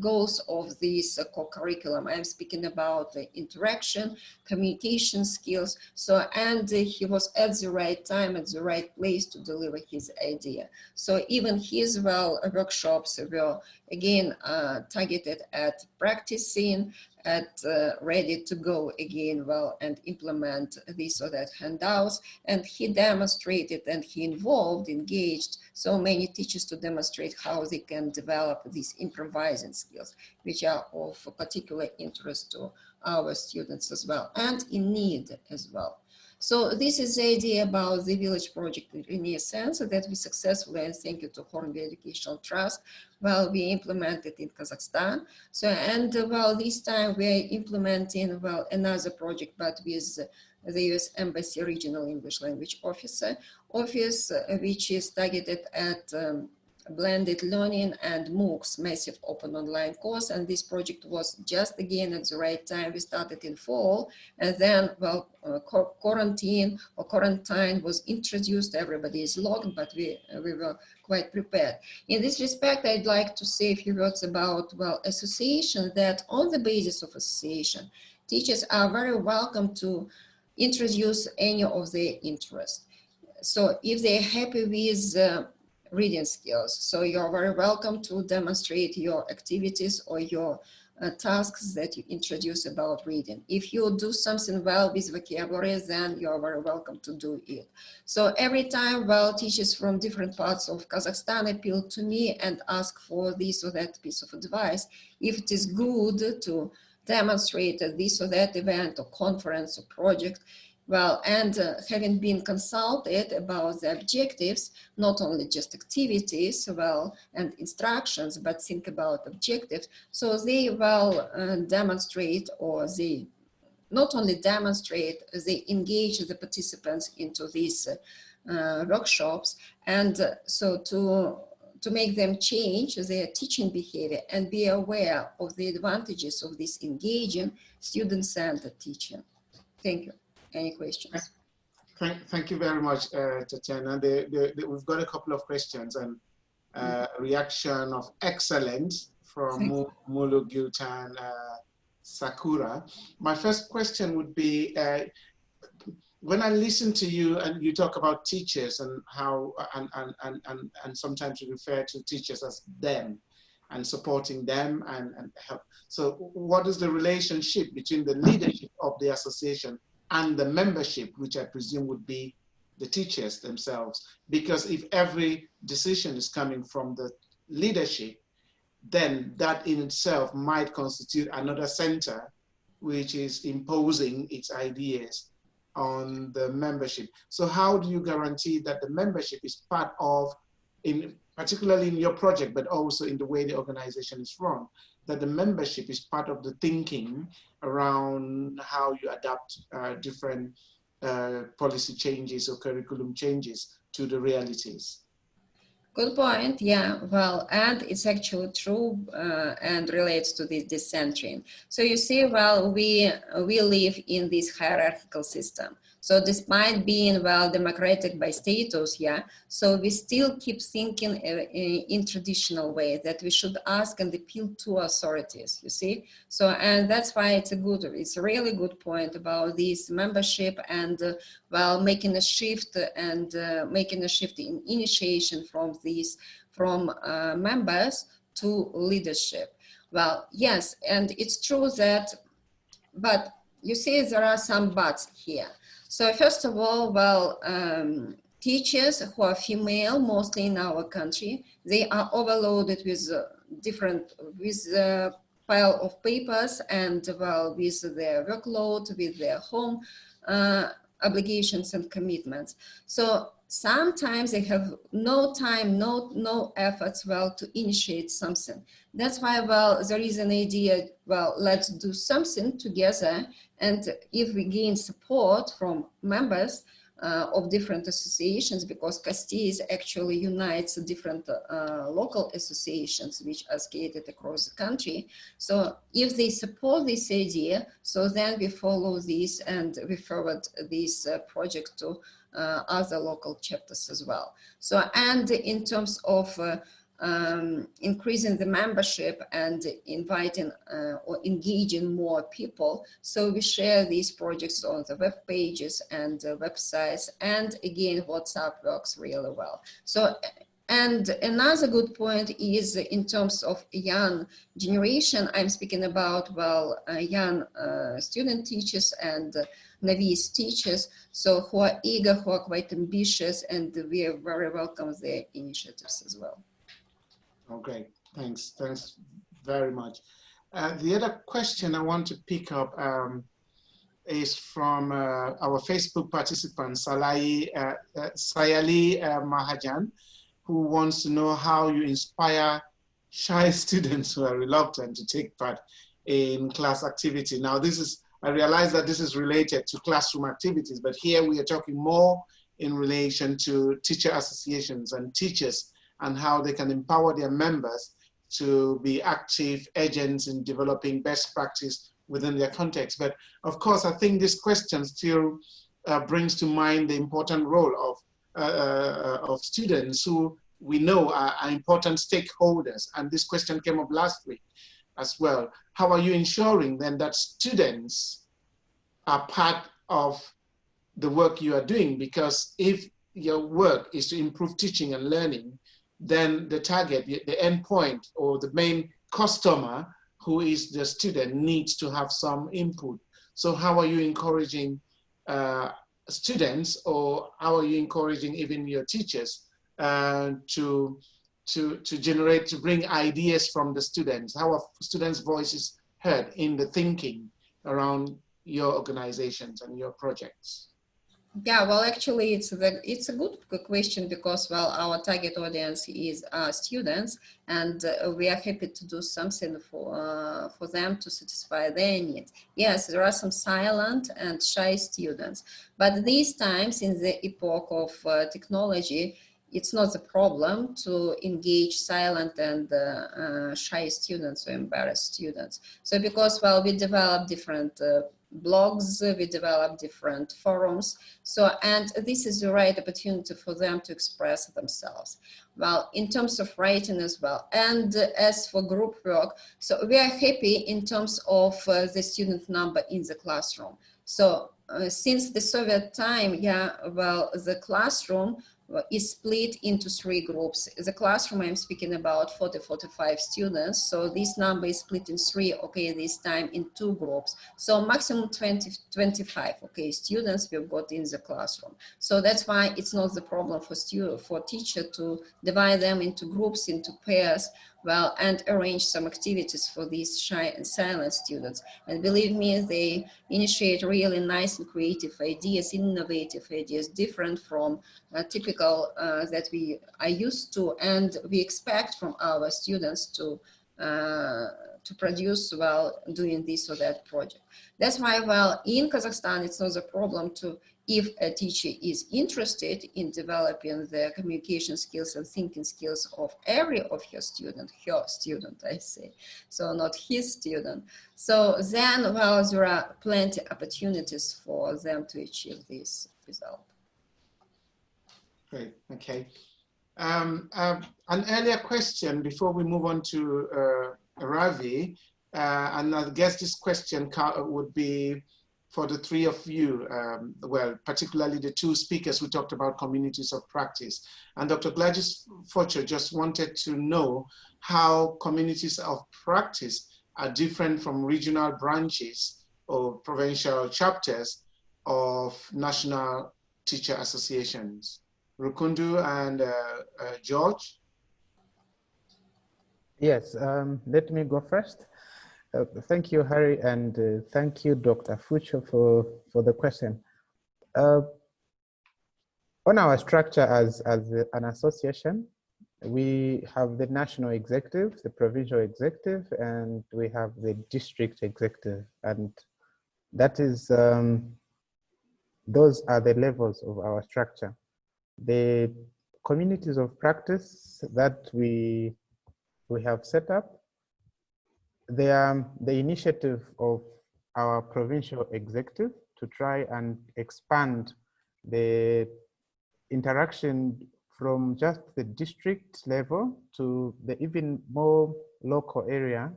goals of this co-curriculum. I'm speaking about the interaction, communication skills. So, and he was at the right time, at the right place to deliver his idea. So even his, well, workshops were again targeted at practicing, at ready to go again, well, and implement this or that handouts. And he demonstrated and he engaged so many teachers to demonstrate how they can develop these improvising skills, which are of particular interest to our students as well, and in need as well. So this is the idea about the village project in a sense that we successfully, and thank you to Hornby Educational Trust, well, we implemented in Kazakhstan. So, and well, this time we are implementing, well, another project, but with the US Embassy Regional English Language Office, which is targeted at blended learning and MOOCs, massive open online course. And this project was just again at the right time. We started in fall, and then, well, quarantine was introduced. Everybody is locked, but we were quite prepared. In this respect, I'd like to say a few words about, well, association, that on the basis of association, teachers are very welcome to introduce any of their interests. So if they're happy with reading skills, so you're very welcome to demonstrate your activities or your tasks that you introduce about reading. If you do something well with vocabulary, then you're very welcome to do it. So every time, well, teachers from different parts of Kazakhstan appeal to me and ask for this or that piece of advice, if it is good to demonstrate this or that event or conference or project, well, and having been consulted about the objectives, not only just activities, well, and instructions, but think about objectives. So they will demonstrate, or they not only demonstrate, they engage the participants into these workshops, and so to make them change their teaching behavior and be aware of the advantages of this engaging student-centered teaching. Thank you. Any questions? Thank you very much, Tatiana. We've got a couple of questions and reaction of excellence from Mulu Giltan Sakura. My first question would be, when I listen to you and you talk about teachers and how, and sometimes you refer to teachers as them and supporting them and help. So what is the relationship between the leadership of the association and the membership, which I presume would be the teachers themselves? Because if every decision is coming from the leadership, then that in itself might constitute another center which is imposing its ideas on the membership. So how do you guarantee that the membership is part of, particularly in your project, but also in the way the organization is run, that the membership is part of the thinking around how you adapt different policy changes or curriculum changes to the realities? Good point. Yeah, well, and it's actually true and relates to this decentering. So you see, well, we live in this hierarchical system. So despite being, well, democratic by status, yeah, so we still keep thinking in traditional way that we should ask and appeal to authorities, you see? So, and that's why it's a really good point about this membership and, well, making a shift and making a shift in initiation from members to leadership. Well, yes, and it's true that, but you see there are some buts here. So first of all, well, teachers who are female, mostly in our country, they are overloaded with pile of papers and, well, with their workload, with their home obligations and commitments. So sometimes they have no time, no efforts, well, to initiate something. That's why, well, there is an idea, well, let's do something together. And if we gain support from members of different associations, because CASTIS actually unites different local associations which are scattered across the country. So if they support this idea, so then we follow this and we forward this project to other local chapters as well. So, and in terms of increasing the membership and inviting or engaging more people, so we share these projects on the web pages and websites, and again, WhatsApp works really well. So, and another good point is in terms of young generation, I'm speaking about, well, young student teachers and novice teachers, so who are eager, who are quite ambitious, and we very welcome their initiatives as well. Oh, great. Thanks very much. The other question I want to pick up is from our Facebook participant, Sayali Mahajan, who wants to know how you inspire shy students who are reluctant to take part in class activity. Now, I realize that this is related to classroom activities, but here we are talking more in relation to teacher associations and teachers and how they can empower their members to be active agents in developing best practice within their context. But of course, I think this question still brings to mind the important role of students who we know are important stakeholders. And this question came up last week as well. How are you ensuring then that students are part of the work you are doing? Because if your work is to improve teaching and learning, then the target, the end point, or the main customer, who is the student, needs to have some input. So how are you encouraging students, or how are you encouraging even your teachers to bring ideas from the students? How are students' voices heard in the thinking around your organizations and your projects? Yeah, well, actually, it's a good question because, well, our target audience is students, and we are happy to do something for them to satisfy their needs. Yes, there are some silent and shy students, but these times in the epoch of technology, it's not the problem to engage silent and shy students or embarrassed students. So because, well, we develop different blogs, we develop different forums. So, and this is the right opportunity for them to express themselves. Well, in terms of writing as well. And as for group work, so we are happy in terms of the student number in the classroom. So since the Soviet time, yeah, well, the classroom is split into 3 groups. The classroom I'm speaking about 40-45 students. So this number is split in 3, okay, this time in 2 groups. So maximum 20-25, okay, students we've got in the classroom. So that's why it's not the problem for teacher to divide them into groups, into pairs, well, and arrange some activities for these shy and silent students. And believe me, they initiate really nice and creative ideas, innovative ideas, different from typical that we are used to and we expect from our students to produce while doing this or that project. That's why, well, in Kazakhstan, it's not a problem to, if a teacher is interested in developing the communication skills and thinking skills of every of her student, I say, so not his student. So then, well, there are plenty of opportunities for them to achieve this result. Great, okay. An earlier question before we move on to Ravi, and I guess this question would be for the 3 of you, well, particularly the 2 speakers who talked about communities of practice. And Dr. Gladys Forcher just wanted to know how communities of practice are different from regional branches or provincial chapters of national teacher associations. Rukundu and George? Yes, let me go first. Thank you, Harry, and thank you, Dr. Fucho, for the question. On our structure as an association, we have the national executive, the provincial executive, and we have the district executive. And that is, those are the levels of our structure. The communities of practice that we have set up, they are the initiative of our provincial executive to try and expand the interaction from just the district level to the even more local area.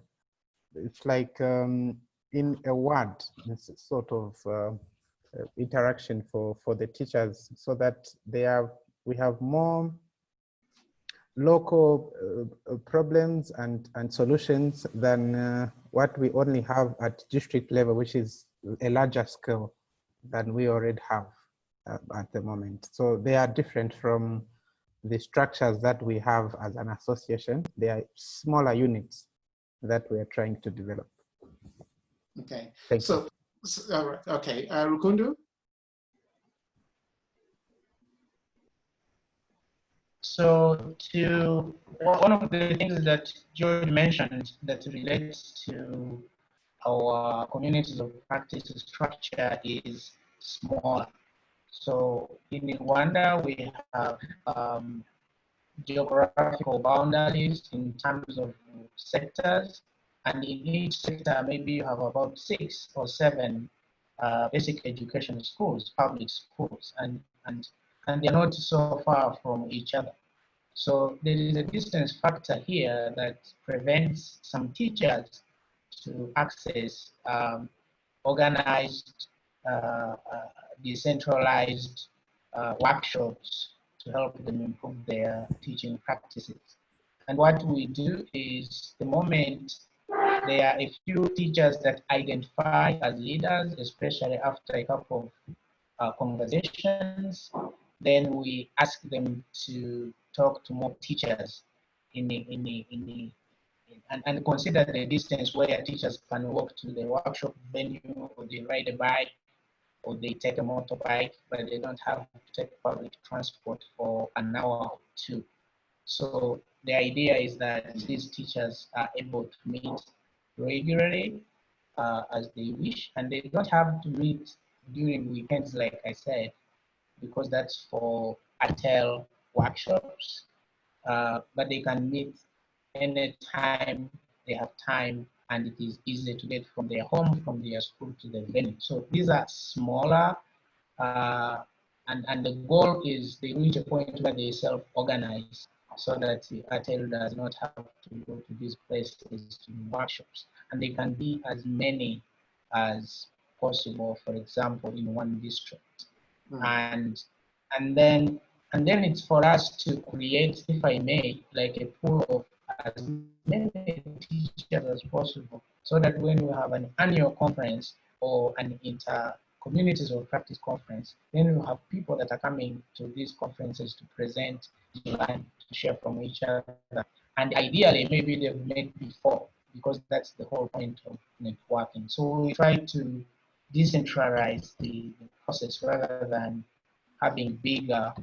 It's like in a ward, it's sort of interaction for the teachers, so that we have more local problems and solutions than what we only have at district level, which is a larger scale than we already have at the moment. So they are different from the structures that we have as an association. They are smaller units that we are trying to develop. Okay. Thank you. Okay, Rukundu? So one of the things that George mentioned that relates to our communities of practice structure is smaller. So in Rwanda, we have geographical boundaries in terms of sectors, and in each sector, maybe you have about 6 or 7 basic education schools, public schools, and they're not so far from each other. So there is a distance factor here that prevents some teachers to access organized, decentralized workshops to help them improve their teaching practices. And what we do is, the moment there are a few teachers that identify as leaders, especially after a couple of conversations, then we ask them to talk to more teachers and consider the distance where teachers can walk to the workshop venue or they ride a bike or they take a motorbike, but they don't have to take public transport for an hour or two. So the idea is that these teachers are able to meet regularly as they wish, and they don't have to meet during weekends, like I said, because that's for ATEL workshops, but they can meet anytime they have time, and it is easy to get from their home, from their school to the venue. So these are smaller, and the goal is they reach a point where they self-organize so that the ATEL does not have to go to these places to do workshops. And they can be as many as possible, for example, in one district. And then it's for us to create, if I may, like a pool of as many teachers as possible, so that when we have an annual conference or an inter-communities or practice conference, then we have people that are coming to these conferences to present, to learn, to share from each other. And ideally, maybe they've met before, because that's the whole point of networking. So we try to decentralize the process rather than having bigger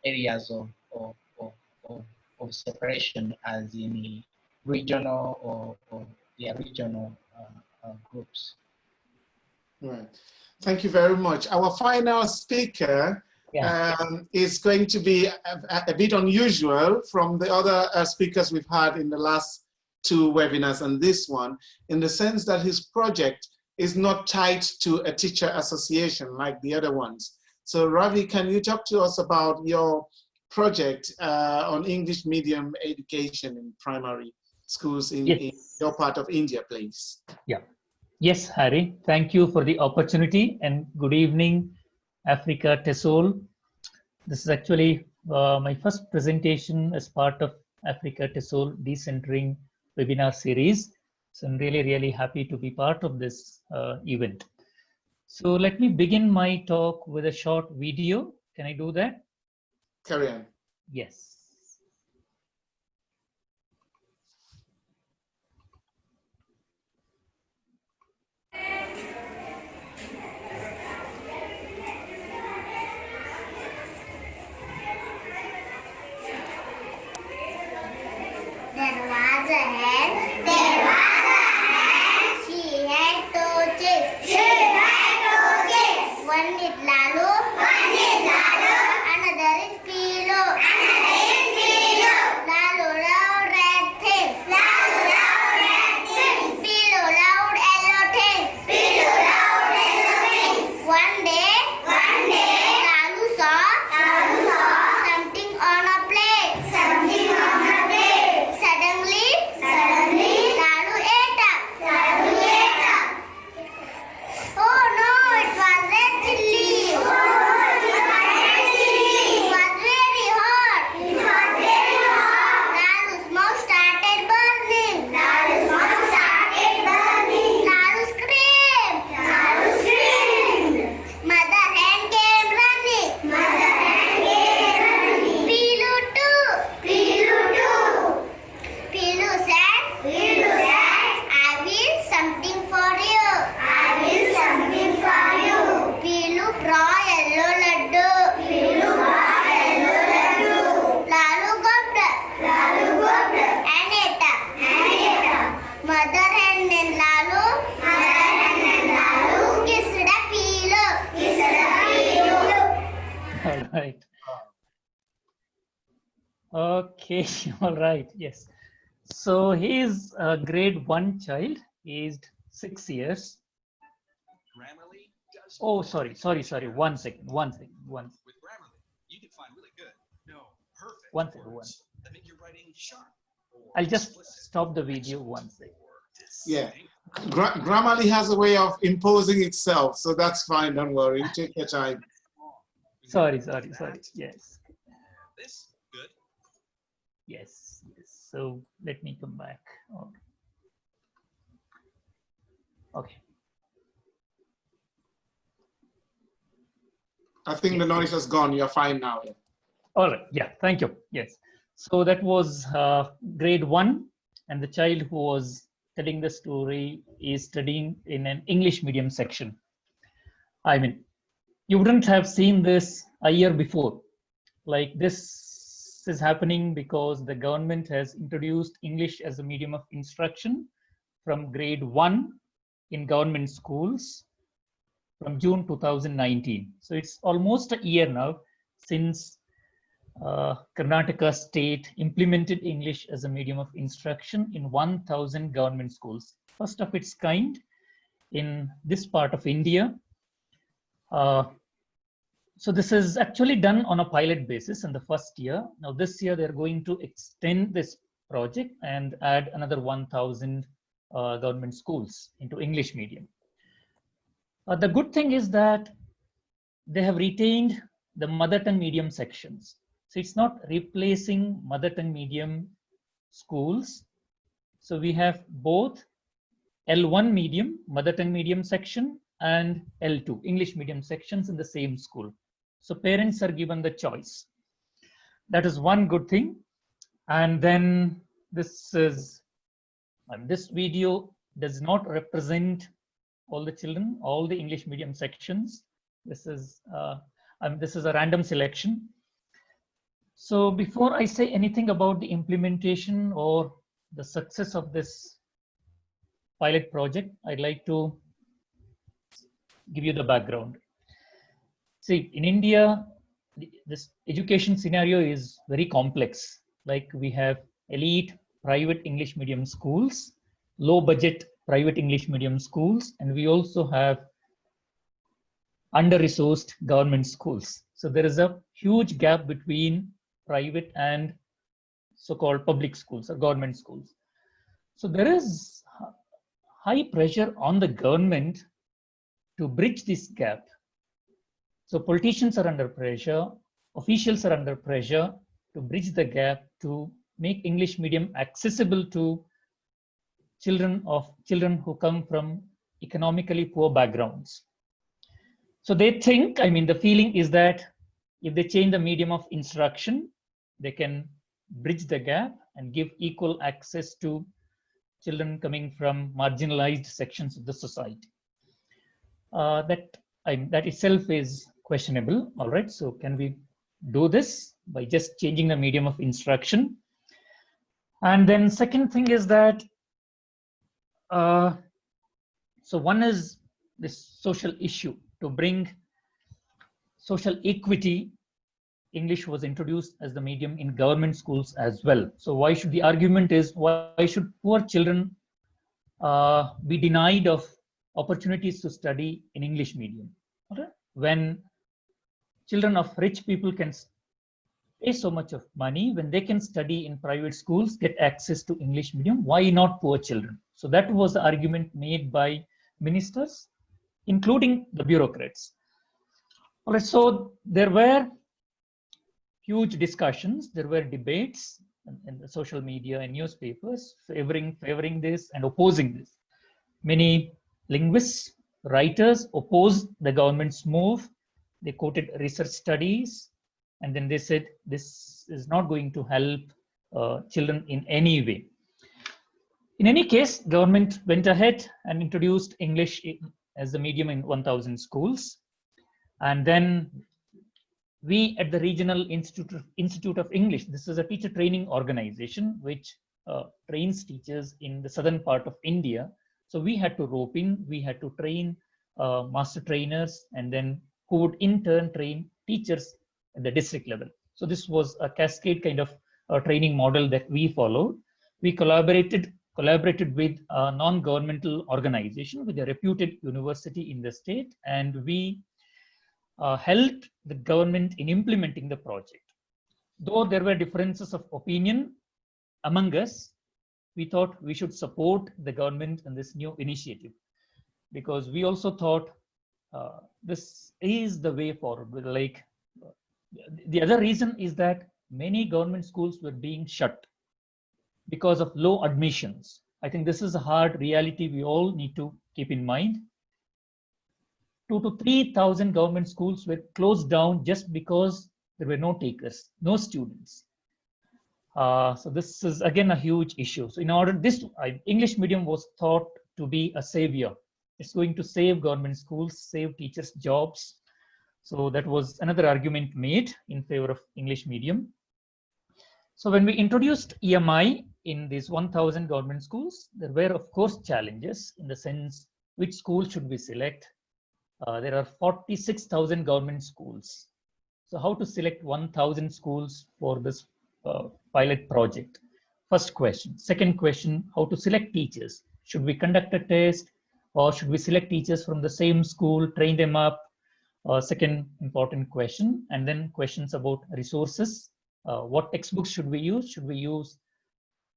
areas of separation as in regional or their regional groups. Right. Thank you very much. Our final speaker is going to be a bit unusual from the other speakers we've had in the last two webinars and this one, in the sense that his project is not tied to a teacher association like the other ones. So Ravi, can you talk to us about your project on English medium education in primary schools in your part of India, please? Yeah. Yes, Harry, thank you for the opportunity, and good evening, Africa TESOL. This is actually my first presentation as part of Africa TESOL Decentring webinar series. So I'm really, really happy to be part of this event. So let me begin my talk with a short video. Can I do that? Carry on. Yes. One is Lalu, another is Pilo. Lalu loud red thing, Pilo loud yellow thing. One day, Lalu saw something on a plate. Suddenly, Lalu ate up. Oh no, it was red chilli. It was very hot. Lalu's mouth started burning. Lalu screamed. Mother hen came running. Pilu too. Pilu said, I will something for you. Pilu brought yellow laddu. Lalu gobbled and ate up. Mother hen and Lalu kissed a Pilu. All right. Okay, all right, yes. So he is a grade 1 child, aged 6 years. Oh, sorry. One second. With Grammarly, you can find really good, perfect words that make your writing sharp. I'll just stop the video one second. Yeah, Grammarly has a way of imposing itself, so that's fine, don't worry, take your time. Sorry. Yes. This good. Yes. So let me come back. Okay. I think the noise has gone, you're fine now. All right, yeah, thank you. Yes. So that was grade 1, and the child who was telling the story is studying in an English medium section. I mean, you wouldn't have seen this a year before. Like, this is happening because the government has introduced English as a medium of instruction from grade 1 in government schools from June 2019. So it's almost a year now since Karnataka state implemented English as a medium of instruction in 1,000 government schools, first of its kind in this part of India. So this is actually done on a pilot basis in the first year. Now this year they're going to extend this project and add another 1,000 government schools into English medium. The good thing is that they have retained the mother tongue medium sections. So it's not replacing mother tongue medium schools. So we have both L1 medium, mother tongue medium section, and L2, English medium sections in the same school. So parents are given the choice. That is one good thing. And then this video does not represent all the children, all the English medium sections. This is a random selection. So before I say anything about the implementation or the success of this pilot project, I'd like to give you the background. See, in India, this education scenario is very complex. Like, we have elite private English medium schools, low budget private English medium schools, and we also have under-resourced government schools. So there is a huge gap between private and so-called public schools or government schools. So there is high pressure on the government to bridge this gap. So politicians are under pressure, officials are under pressure to bridge the gap, to make English medium accessible to children who come from economically poor backgrounds. So they think, I mean, the feeling is that if they change the medium of instruction, they can bridge the gap and give equal access to children coming from marginalized sections of the society. That itself is questionable. All right, so can we do this by just changing the medium of instruction? And then second thing is that, so one is this social issue to bring social equity. English was introduced as the medium in government schools as well. So why should the argument is, why should poor children be denied of opportunities to study in English medium? Okay? When children of rich people can pay so much of money, when they can study in private schools, get access to English medium, why not poor children? So that was the argument made by ministers, including the bureaucrats. All right, so there were huge discussions, there were debates in the social media and newspapers favoring this and opposing this. Many linguists, writers opposed the government's move. They quoted research studies, and then they said this is not going to help children in any way. In any case, government went ahead and introduced English as a medium in 1,000 schools. And then we at the Regional Institute of English, this is a teacher training organization which trains teachers in the southern part of India. So we had to rope in, we had to train master trainers, and then who would in turn train teachers at the district level. So this was a cascade kind of training model that we followed. We collaborated with a non-governmental organization, with a reputed university in the state, and we helped the government in implementing the project. Though there were differences of opinion among us, we thought we should support the government in this new initiative, because we also thought this is the way forward. Like, the other reason is that many government schools were being shut because of low admissions. I think this is a hard reality we all need to keep in mind. 2,000 to 3,000 government schools were closed down just because there were no takers, no students. So this is again a huge issue. So in order English medium was thought to be a savior it's going to save government schools, save teachers' jobs. So that was another argument made in favor of English medium. So when we introduced EMI in these 1,000 government schools, there were of course challenges in the sense which school should we select. There are 46,000 government schools. So how to select 1,000 schools for this pilot project? First question. Second question, how to select teachers? Should we conduct a test or should we select teachers from the same school, train them up? Second important question. And then questions about resources. What textbooks should we use? Should we use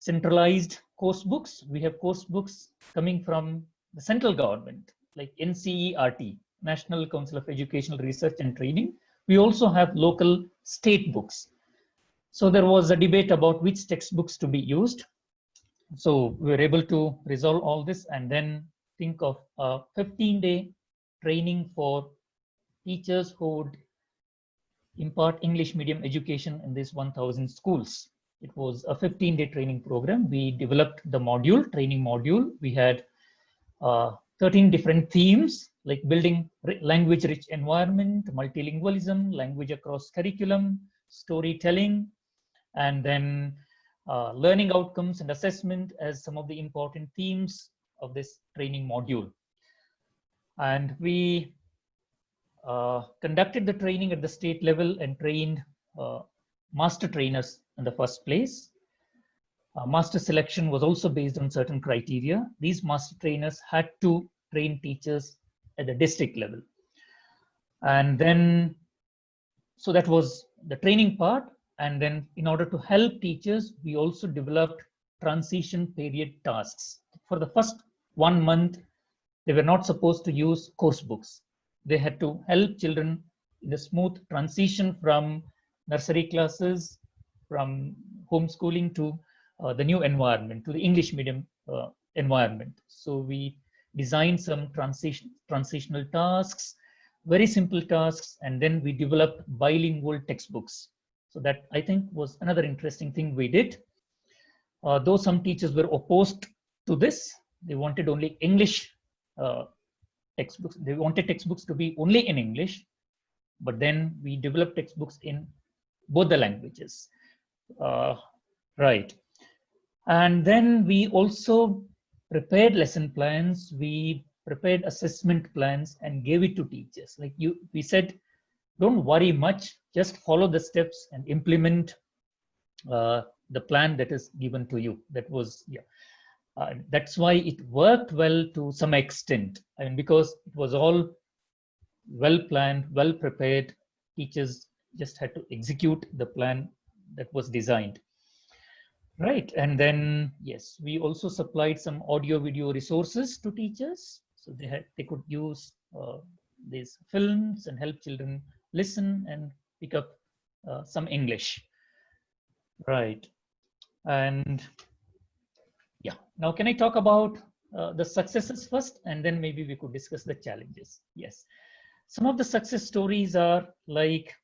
centralized course books? We have course books coming from the central government, like NCERT, National Council of Educational Research and Training. We also have local state books. So there was a debate about which textbooks to be used. So we were able to resolve all this and then think of a 15-day training for teachers who would impart English medium education in these 1,000 schools. It was a 15-day training program. We developed the module, training module. We had 13 different themes like building language-rich environment, multilingualism, language across curriculum, storytelling, and then learning outcomes and assessment as some of the important themes of this training module. And we conducted the training at the state level and trained master trainers in the first place. Master selection was also based on certain criteria. These master trainers had to train teachers at the district level. And then, so that was the training part. And then in order to help teachers, we also developed transition period tasks. For the first 1 month, they were not supposed to use course books. They had to help children in a smooth transition from nursery classes, from homeschooling to the new environment, to the English medium environment. So we designed some transitional tasks, very simple tasks, and then we developed bilingual textbooks. So that I think was another interesting thing we did. Though some teachers were opposed to this, they wanted only English textbooks. They wanted textbooks to be only in English, but then we developed textbooks in both the languages. Right. And then we also prepared lesson plans. We prepared assessment plans and gave it to teachers. Like we said, don't worry much, just follow the steps and implement the plan that is given to you. That was, yeah. That's why it worked well to some extent. I mean, because it was all well planned, well prepared. Teachers just had to execute the plan that was designed. Right. And then, yes, we also supplied some audio video resources to teachers. So they could use these films and help children listen and pick up some English. Right. And yeah, now can I talk about the successes first, and then maybe we could discuss the challenges. Yes. Some of the success stories are like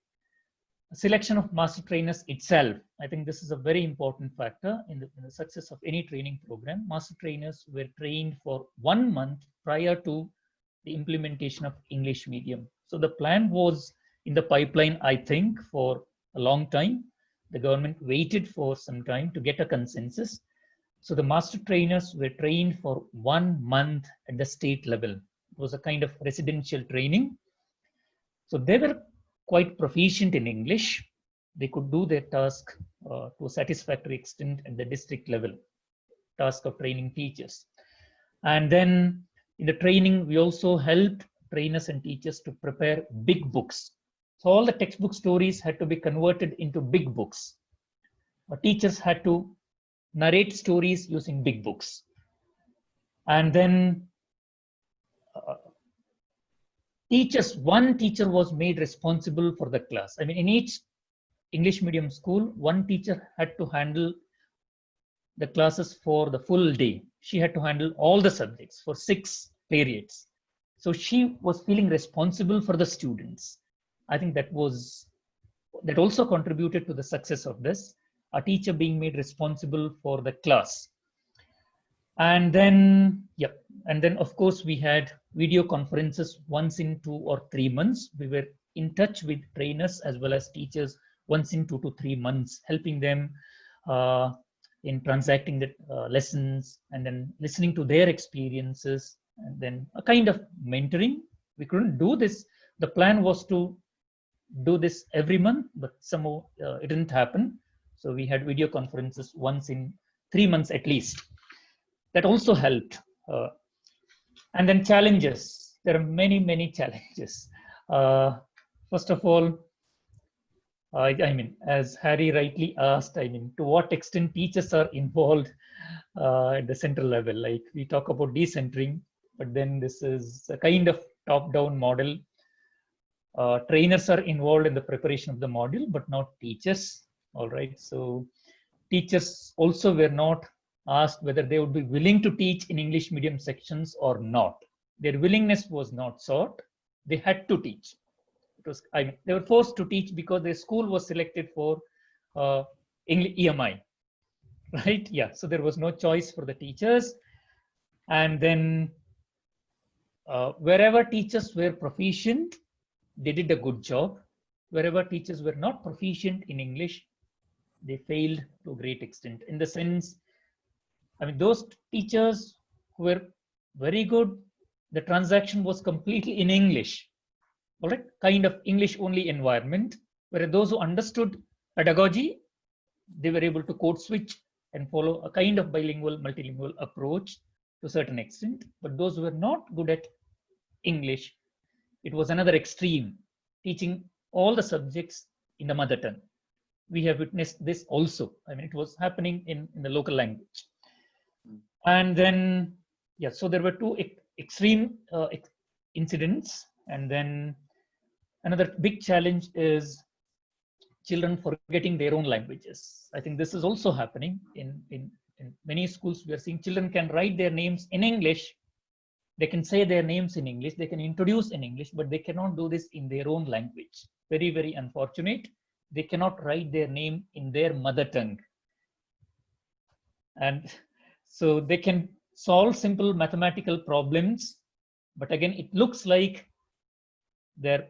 selection of master trainers itself. I think this is a very important factor in the success of any training program. Master trainers were trained for 1 month prior to the implementation of English medium. So the plan was in the pipeline, I think, for a long time. The government waited for some time to get a consensus. So the master trainers were trained for 1 month at the state level. It was a kind of residential training. So they were quite proficient in English. They could do their task to a satisfactory extent at the district level, task of training teachers. And then in the training, we also helped trainers and teachers to prepare big books. So all the textbook stories had to be converted into big books. Teachers had to narrate stories using big books. And then one teacher was made responsible for the class. I mean, in each English medium school, one teacher had to handle the classes for the full day. She had to handle all the subjects for 6 periods. So she was feeling responsible for the students. I think that also contributed to the success of this, a teacher being made responsible for the class. And then, yeah, and then of course we had video conferences once in 2 or 3 months. We were in touch with trainers as well as teachers once in 2 to 3 months, helping them in transacting the lessons and then listening to their experiences, and then a kind of mentoring. We couldn't do this. The plan was to do this every month, but somehow it didn't happen. So we had video conferences once in 3 months at least. That also helped. And then challenges. There are many, many challenges. First of all, I mean, as Harry rightly asked, I mean, to what extent teachers are involved at the central level? Like we talk about decentering, but then this is a kind of top-down model. Trainers are involved in the preparation of the module, but not teachers. All right. So teachers also were not asked whether they would be willing to teach in English medium sections or not. Their willingness was not sought. They had to teach. It was, I mean, they were forced to teach because their school was selected for English EMI, right? Yeah. So there was no choice for the teachers. And then wherever teachers were proficient, they did a good job. Wherever teachers were not proficient in English, they failed to a great extent. In the sense, I mean, those teachers who were very good, the transaction was completely in English, all right, kind of English only environment, whereas those who understood pedagogy, they were able to code switch and follow a kind of bilingual, multilingual approach to a certain extent. But those who were not good at English, it was another extreme, teaching all the subjects in the mother tongue. We have witnessed this also. I mean, it was happening in the local language. And then, yeah, so there were two extreme incidents. And then another big challenge is children forgetting their own languages. I think this is also happening in many schools. We are seeing children can write their names in English. They can say their names in English. They can introduce in English, but they cannot do this in their own language. Very, very unfortunate. They cannot write their name in their mother tongue. And so they can solve simple mathematical problems, but again, it looks like they're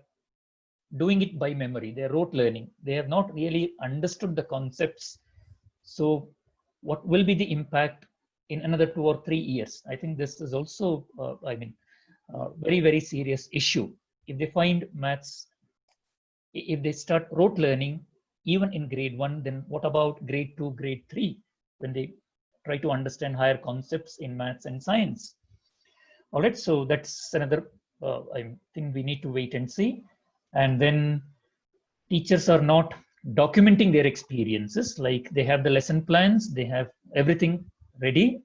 doing it by memory. They're rote learning. They have not really understood the concepts. So what will be the impact in another 2 or 3 years? I think this is also, very, very serious issue. If they find maths, if they start rote learning, even in grade 1, then what about grade 2, grade 3, when they try to understand higher concepts in maths and science? All right, so that's another I think we need to wait and see. And then teachers are not documenting their experiences. Like they have the lesson plans, they have everything ready.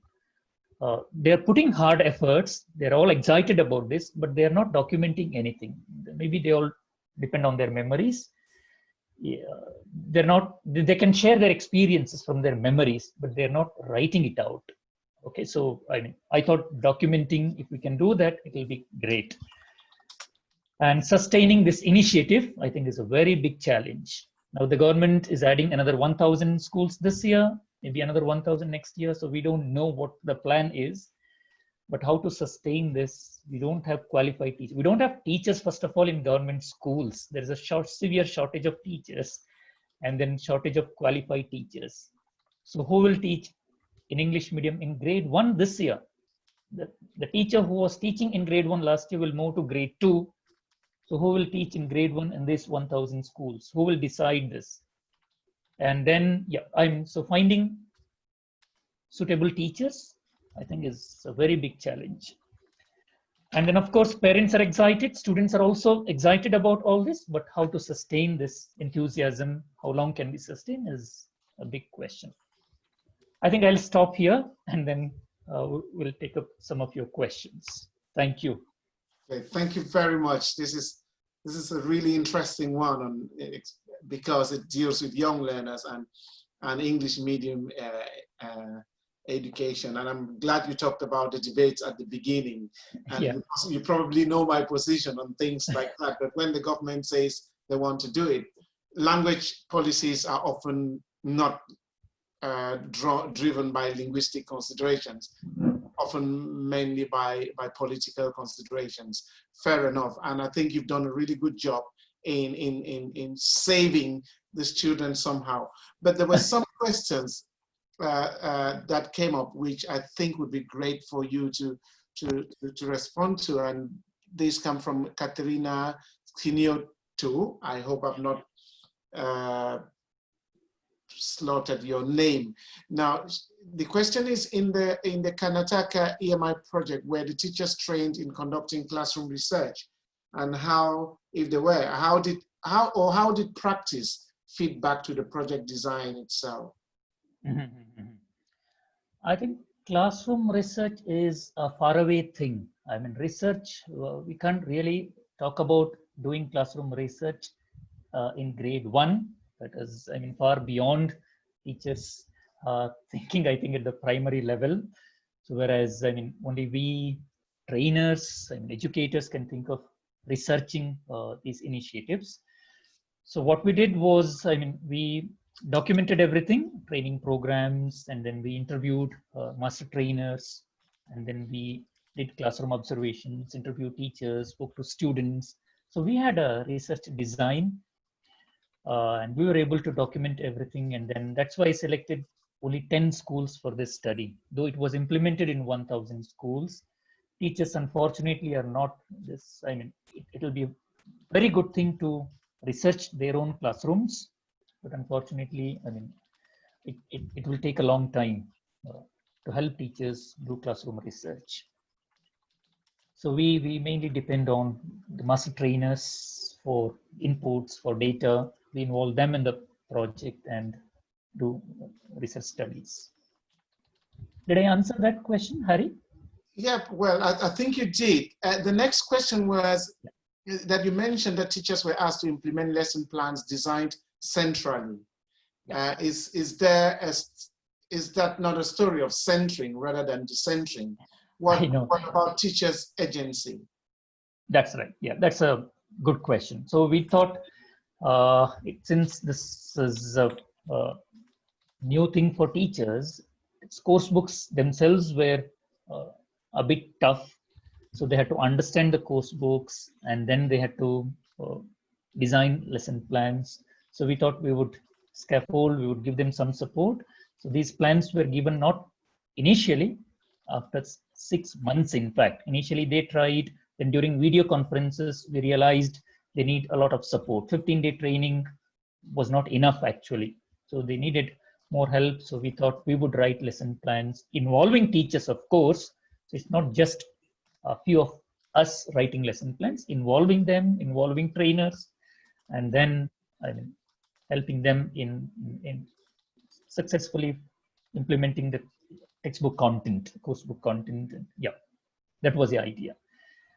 They're putting hard efforts. They're all excited about this, but they're not documenting anything. Maybe they all depend on their memories. Yeah, they can share their experiences from their memories, but they're not writing it out. Okay, so I thought documenting, if we can do that, it will be great. And sustaining this initiative, I think, is a very big challenge. Now the government is adding another 1,000 schools this year, maybe another 1,000 next year. So we don't know what the plan is, but how to sustain this. We don't have qualified teachers. We don't have teachers, first of all, in government schools. There is a severe shortage of teachers, and then shortage of qualified teachers. So who will teach in English medium in grade 1 this year? The teacher who was teaching in grade 1 last year will move to grade 2. So who will teach in grade 1 in these 1,000 schools? Who will decide this? And then, yeah, so finding suitable teachers, I think, is a very big challenge. And then, of course, parents are excited. Students are also excited about all this, but how to sustain this enthusiasm, how long can we sustain, is a big question. I think I'll stop here, and then we'll take up some of your questions. Thank you. Okay, thank you very much. This is a really interesting one because it deals with young learners and English medium education. And I'm glad you talked about the debates at the beginning. And yeah, you probably know my position on things like that. But when the government says they want to do it, language policies are often not driven by linguistic considerations. often mainly by political considerations. Fair enough. And I think you've done a really good job in saving the students somehow. But there were some questions that came up, which I think would be great for you to respond to. And these come from Katerina Kiniotu. I hope I've not slaughtered your name. Now, the question is in the Karnataka EMI project, where the teachers trained in conducting classroom research, and how, if they were, how did practice feed back to the project design itself? I think classroom research is a faraway thing. I mean, research, we can't really talk about doing classroom research in grade 1. That is, I mean, far beyond teachers thinking, I think, at the primary level. So whereas, I mean, only we trainers and educators can think of researching these initiatives. So what we did was, I mean, we documented everything, training programs, and then we interviewed master trainers, and then we did classroom observations, interviewed teachers, spoke to students. So we had a research design, and we were able to document everything. And then that's why I selected only 10 schools for this study. Though it was implemented in 1,000 schools, teachers unfortunately are not this, I mean, it'll be a very good thing to research their own classrooms, but unfortunately, I mean, it will take a long time to help teachers do classroom research. So we mainly depend on the master trainers for inputs, for data. We involve them in the project and do research studies. Did I answer that question, Hari? Yeah, well, I think you did. The next question was that you mentioned that teachers were asked to implement lesson plans designed centrally. Is that not a story of centering rather than decentering? What about teachers' agency? That's right. Yeah, that's a good question. So we thought, since this is a new thing for teachers, course books themselves were a bit tough. So they had to understand the course books, and then they had to design lesson plans. So we thought we would scaffold, we would give them some support. So these plans were given not initially, after 6 months, in fact. Initially they tried, then during video conferences, we realized they need a lot of support. 15-day training was not enough actually. So they needed more help. So we thought we would write lesson plans involving teachers, of course. So it's not just a few of us writing lesson plans, involving them, involving trainers, and then helping them in successfully implementing the textbook content, course book content. Yeah, that was the idea.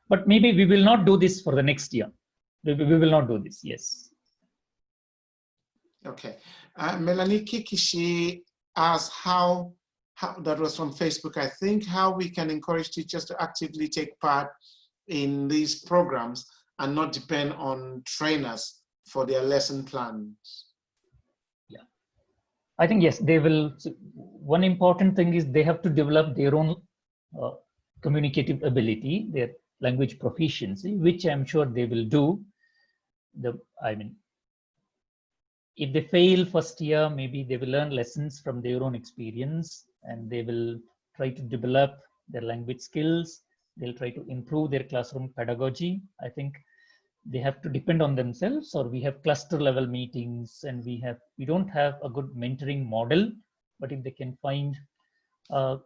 But maybe we will not do this for the next year. We will not do this, yes. Okay. Melanie Kikishi asked how, that was from Facebook, I think, how we can encourage teachers to actively take part in these programs and not depend on trainers for their lesson plans. Yeah, I think, yes, they will. One important thing is they have to develop their own communicative ability, their language proficiency, which I'm sure they will do. If they fail first year, maybe they will learn lessons from their own experience, and they will try to develop their language skills. They'll try to improve their classroom pedagogy. I think they have to depend on themselves, or we have cluster level meetings, and we don't have a good mentoring model. But if they can find a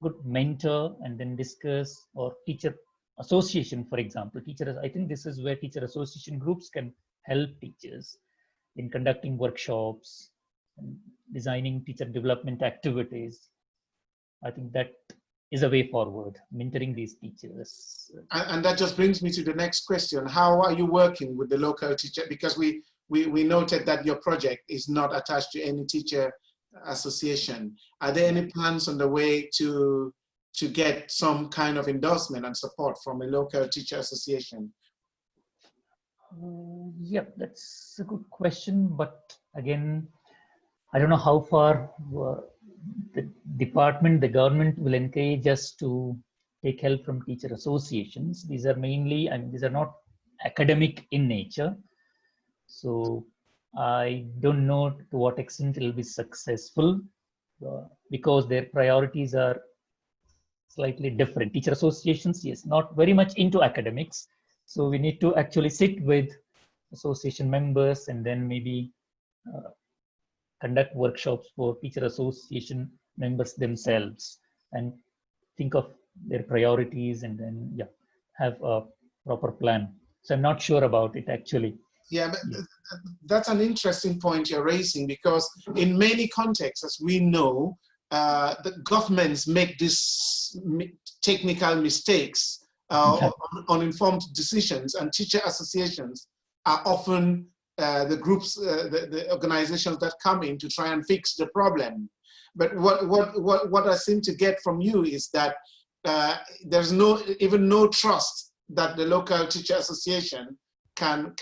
good mentor and then discuss, or teacher association, for example, I think this is where teacher association groups can help teachers in conducting workshops and designing teacher development activities. I think that is a way forward, mentoring these teachers. And that just brings me to the next question. How are you working with the local teacher? Because we noted that your project is not attached to any teacher association. Are there any plans on the way to get some kind of endorsement and support from a local teacher association? Yeah, that's a good question. But again, I don't know how far the department, the government will encourage us to take help from teacher associations. These are mainly, I mean, these are not academic in nature. So I don't know to what extent it will be successful because their priorities are slightly different. Teacher associations, yes, not very much into academics. So we need to actually sit with association members and then maybe conduct workshops for teacher association members themselves and think of their priorities and then have a proper plan. So I'm not sure about it actually. Yeah, but that's an interesting point you're raising, because in many contexts, as we know, the governments make these technical mistakes, uninformed decisions, and teacher associations are often the groups, the organizations that come in to try and fix the problem. But what I seem to get from you is that there's even no trust that the local teacher association can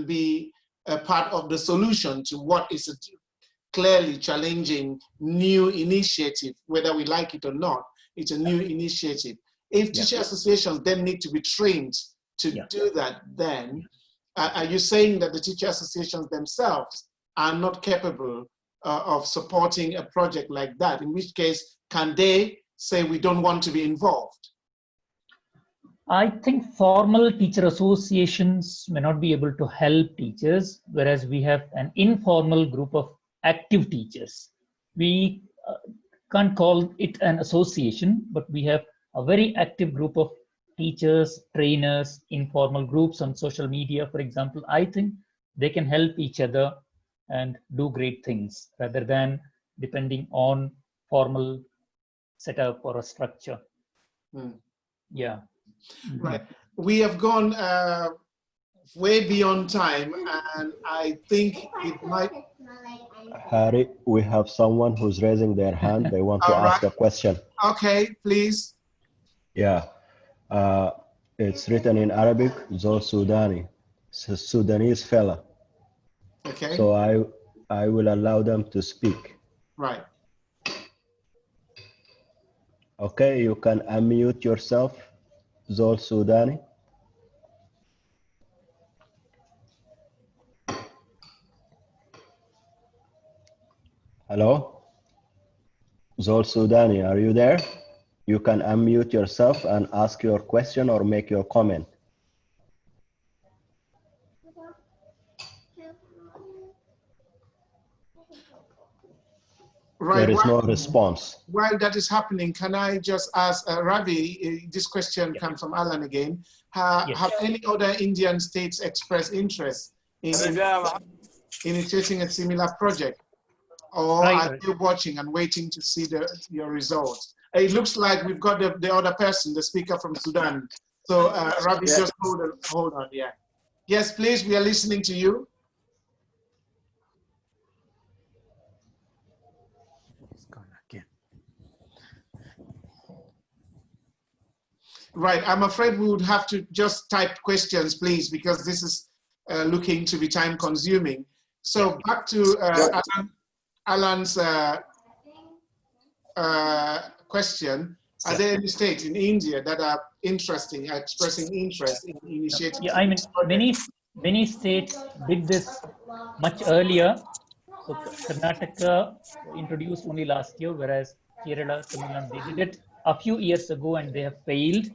be a part of the solution to what is a clearly challenging new initiative, whether we like it or not. It's a new initiative. If teacher associations then need to be trained to do that, then are you saying that the teacher associations themselves are not capable of supporting a project like that? In which case, can they say we don't want to be involved? I think formal teacher associations may not be able to help teachers, whereas we have an informal group of active teachers. We can't call it an association, but we have a very active group of teachers, trainers, informal groups on social media, for example. I think they can help each other and do great things rather than depending on formal setup or a structure. Yeah. Right. We have gone way beyond time, and I think it might... Harry, we have someone who's raising their hand. They want to ask a question. Okay, please. Yeah. It's written in Arabic, Zol Sudani. It's a Sudanese fella. Okay. So I will allow them to speak. Right. Okay, you can unmute yourself, Zol Sudani. Hello? Zol Sudani, are you there? You can unmute yourself and ask your question or make your comment. Right. There is no response. While that is happening, can I just ask Ravi, this question comes from Alan again. Have any other Indian states expressed interest in initiating a similar project? Or are they watching and waiting to see your results? It looks like we've got the other person, the speaker from Sudan. So Ravi, just hold on, yeah. Yes, please, we are listening to you. Right, I'm afraid we would have to just type questions, please, because this is looking to be time consuming. So back to Alan's question. Are there any states in India that are expressing interest in initiating? Yeah, I mean, many states did this much earlier. So Karnataka introduced only last year, whereas Kerala, Tamil Nadu, they did it a few years ago and they have failed.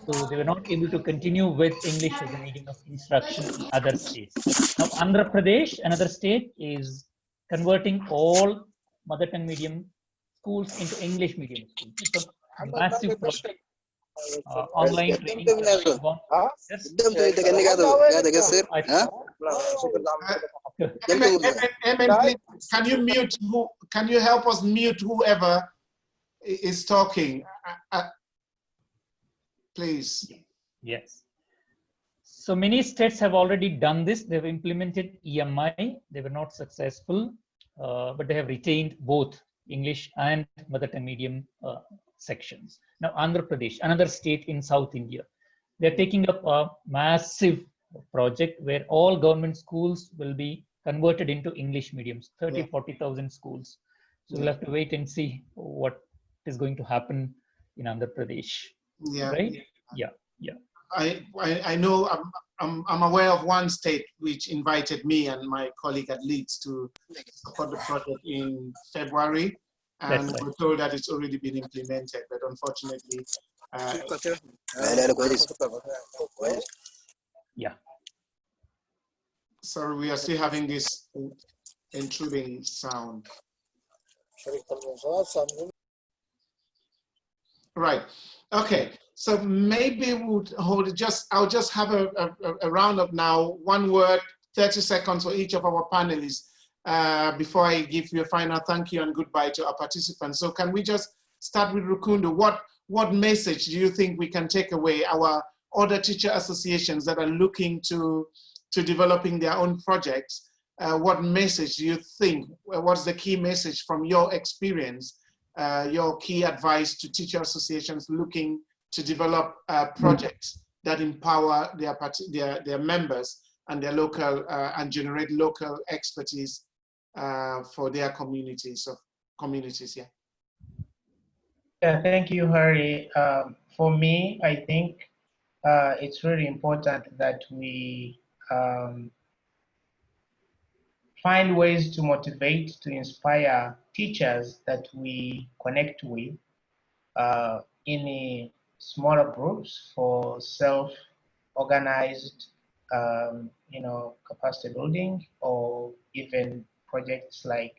So they were not able to continue with English as a medium of instruction in other states. Now, Andhra Pradesh, another state, is converting all mother tongue medium schools into English medium schools. It's a massive project. Online training. Can you help us mute whoever is talking? Please. Yes. So many states have already done this. They've implemented EMI. They were not successful, but they have retained both English and mother tongue medium sections. Now, Andhra Pradesh, another state in South India, they're taking up a massive project where all government schools will be converted into English mediums, 40,000 schools. So we'll have to wait and see what is going to happen in Andhra Pradesh. Yeah. Right? Yeah. Yeah. I know I'm aware of one state which invited me and my colleague at Leeds to support the project in February, and That's right. we're told that it's already been implemented, but unfortunately, yeah. Sorry, we are still having this intruding sound. Right. Okay. So maybe we'll hold it. I'll just have a roundup now. 1 word, 30 seconds for each of our panelists before I give you a final thank you and goodbye to our participants. So can we just start with Rukundo? What message do you think we can take away? Our other teacher associations that are looking to developing their own projects, what message do you think, what's the key message from your experience, your key advice to teacher associations looking to develop projects that empower their members and their local and generate local expertise for their communities? Yeah. Yeah, thank you, Harry. For me, I think it's really important that we find ways to motivate, to inspire teachers that we connect with in smaller groups for self-organized, capacity building, or even projects like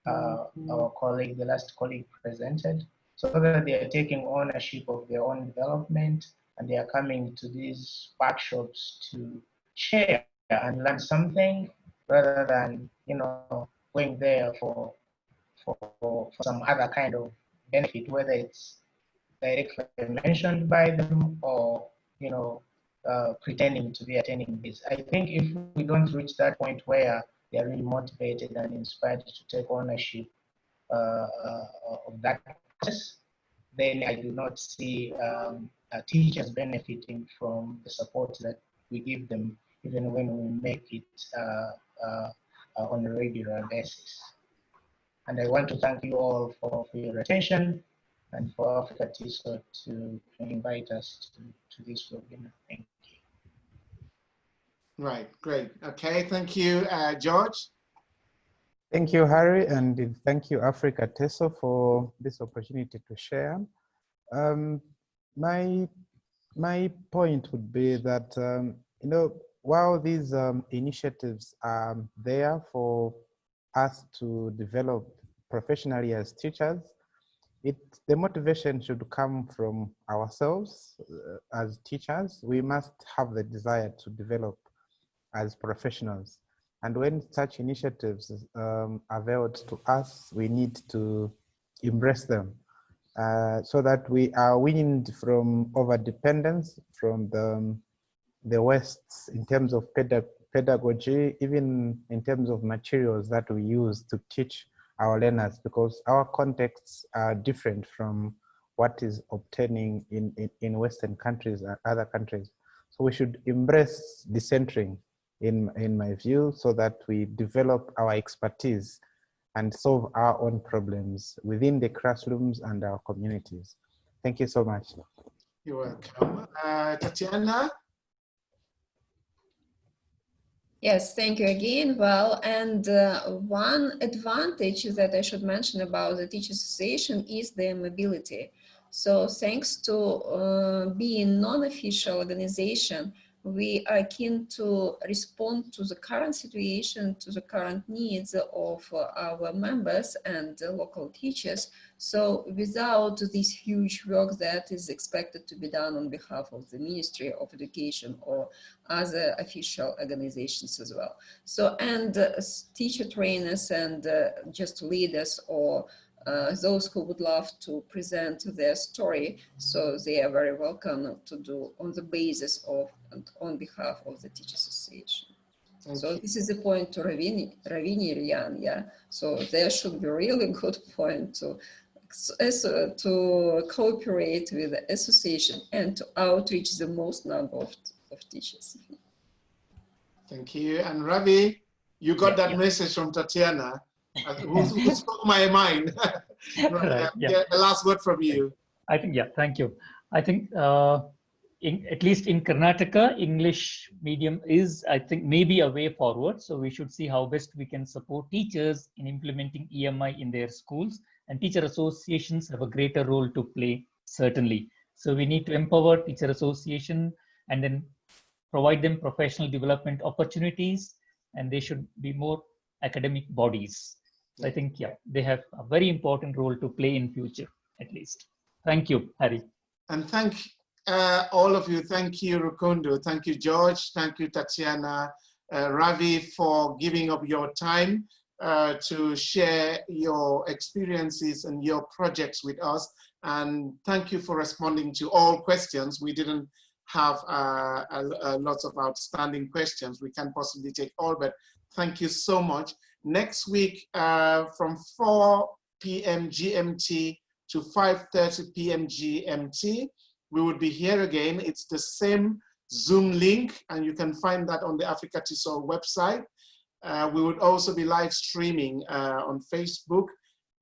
our colleague, the last colleague presented, so that they are taking ownership of their own development and they are coming to these workshops to share and learn something rather than, going there for some other kind of benefit, whether it's directly mentioned by them or, pretending to be attending this. I think if we don't reach that point where they are really motivated and inspired to take ownership of that process, then I do not see teachers benefiting from the support that we give them, even when we make it on a regular basis. And I want to thank you all for your attention and for Africa TESOL to invite us to this webinar. Thank you. Right, great. Okay, thank you, George. Thank you, Harry, and thank you, Africa TESOL, for this opportunity to share. My point would be that, while these initiatives are there for us to develop professionally as teachers, the motivation should come from ourselves as teachers. We must have the desire to develop as professionals. And when such initiatives are availed to us, we need to embrace them so that we are weaned from over-dependence from the West in terms of pedagogy, even in terms of materials that we use to teach our learners, because our contexts are different from what is obtaining in Western countries and other countries. So we should embrace decentering, in my view, so that we develop our expertise and solve our own problems within the classrooms and our communities. Thank you so much. You're welcome. Tatiana? Yes, thank you again. Well, and one advantage that I should mention about the Teacher Association is their mobility. So thanks to being non-official organization, we are keen to respond to the current situation, to the current needs of our members and local teachers. So without this huge work that is expected to be done on behalf of the Ministry of Education or other official organizations as well. So, and teacher trainers and just leaders or those who would love to present their story, so they are very welcome to do on the basis of and on behalf of the Teachers Association. So this is the point to Ravini Rian, yeah. So there should be a really good point to cooperate with the association and to outreach the most number of teachers. Thank you. And Ravi, you got that message from Tatiana. Who spoke my mind? Right, yeah. Yeah, the last word from you. I think, yeah, thank you. I think at least in Karnataka, English medium is, I think, maybe a way forward. So we should see how best we can support teachers in implementing EMI in their schools, and teacher associations have a greater role to play, certainly. So we need to empower teacher association and then provide them professional development opportunities, and they should be more academic bodies. So I think, yeah, they have a very important role to play in future, at least. Thank you, Harry. And thank all of you. Thank you, Rukundo. Thank you, George. Thank you, Tatiana, Ravi, for giving up your time to share your experiences and your projects with us. And thank you for responding to all questions. We didn't have lots of outstanding questions. We can't possibly take all, but thank you so much. Next week, from 4 p.m. GMT to 5:30 p.m. GMT, we would be here again. It's the same Zoom link, and you can find that on the Africa TESOL website. We would also be live streaming on Facebook,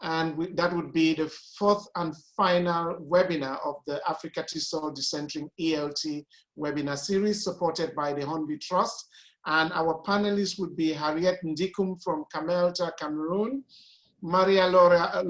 and that would be the fourth and final webinar of the Africa TESOL Decentring ELT webinar series, supported by the Hornby Trust. And our panelists would be Harriet Ndikum from Camelta, Cameroon, Marie-Laura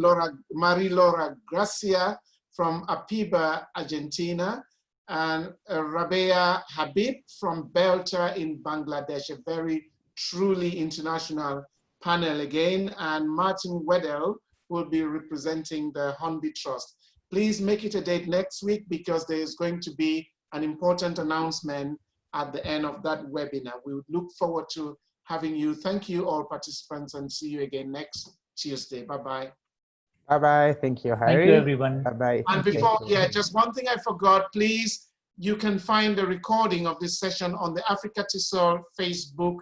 Gracia from Apiba, Argentina, and Rabea Habib from Belta in Bangladesh, a very truly international panel again, and Martin Weddell will be representing the Hornby Trust. Please make it a date next week, because there is going to be an important announcement at the end of that webinar. We would look forward to having you. Thank you all participants, and see you again next Tuesday. Bye-bye. Bye-bye. Thank you, Harry. Thank you, everyone. Bye-bye. And before, yeah, just one thing I forgot, please, you can find the recording of this session on the Africa TESOL Facebook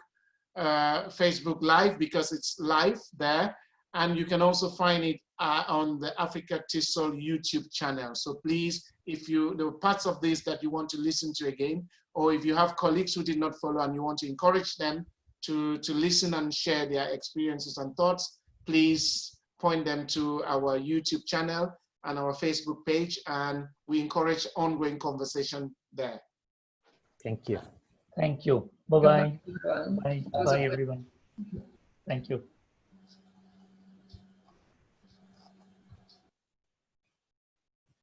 Live, because it's live there. And you can also find it on the Africa TESOL YouTube channel. So please, if there were parts of this that you want to listen to again, or if you have colleagues who did not follow and you want to encourage them to listen and share their experiences and thoughts, please point them to our YouTube channel and our Facebook page, and we encourage ongoing conversation there. Thank you. Thank you. Bye-bye. Everyone. Bye, everyone. Thank you.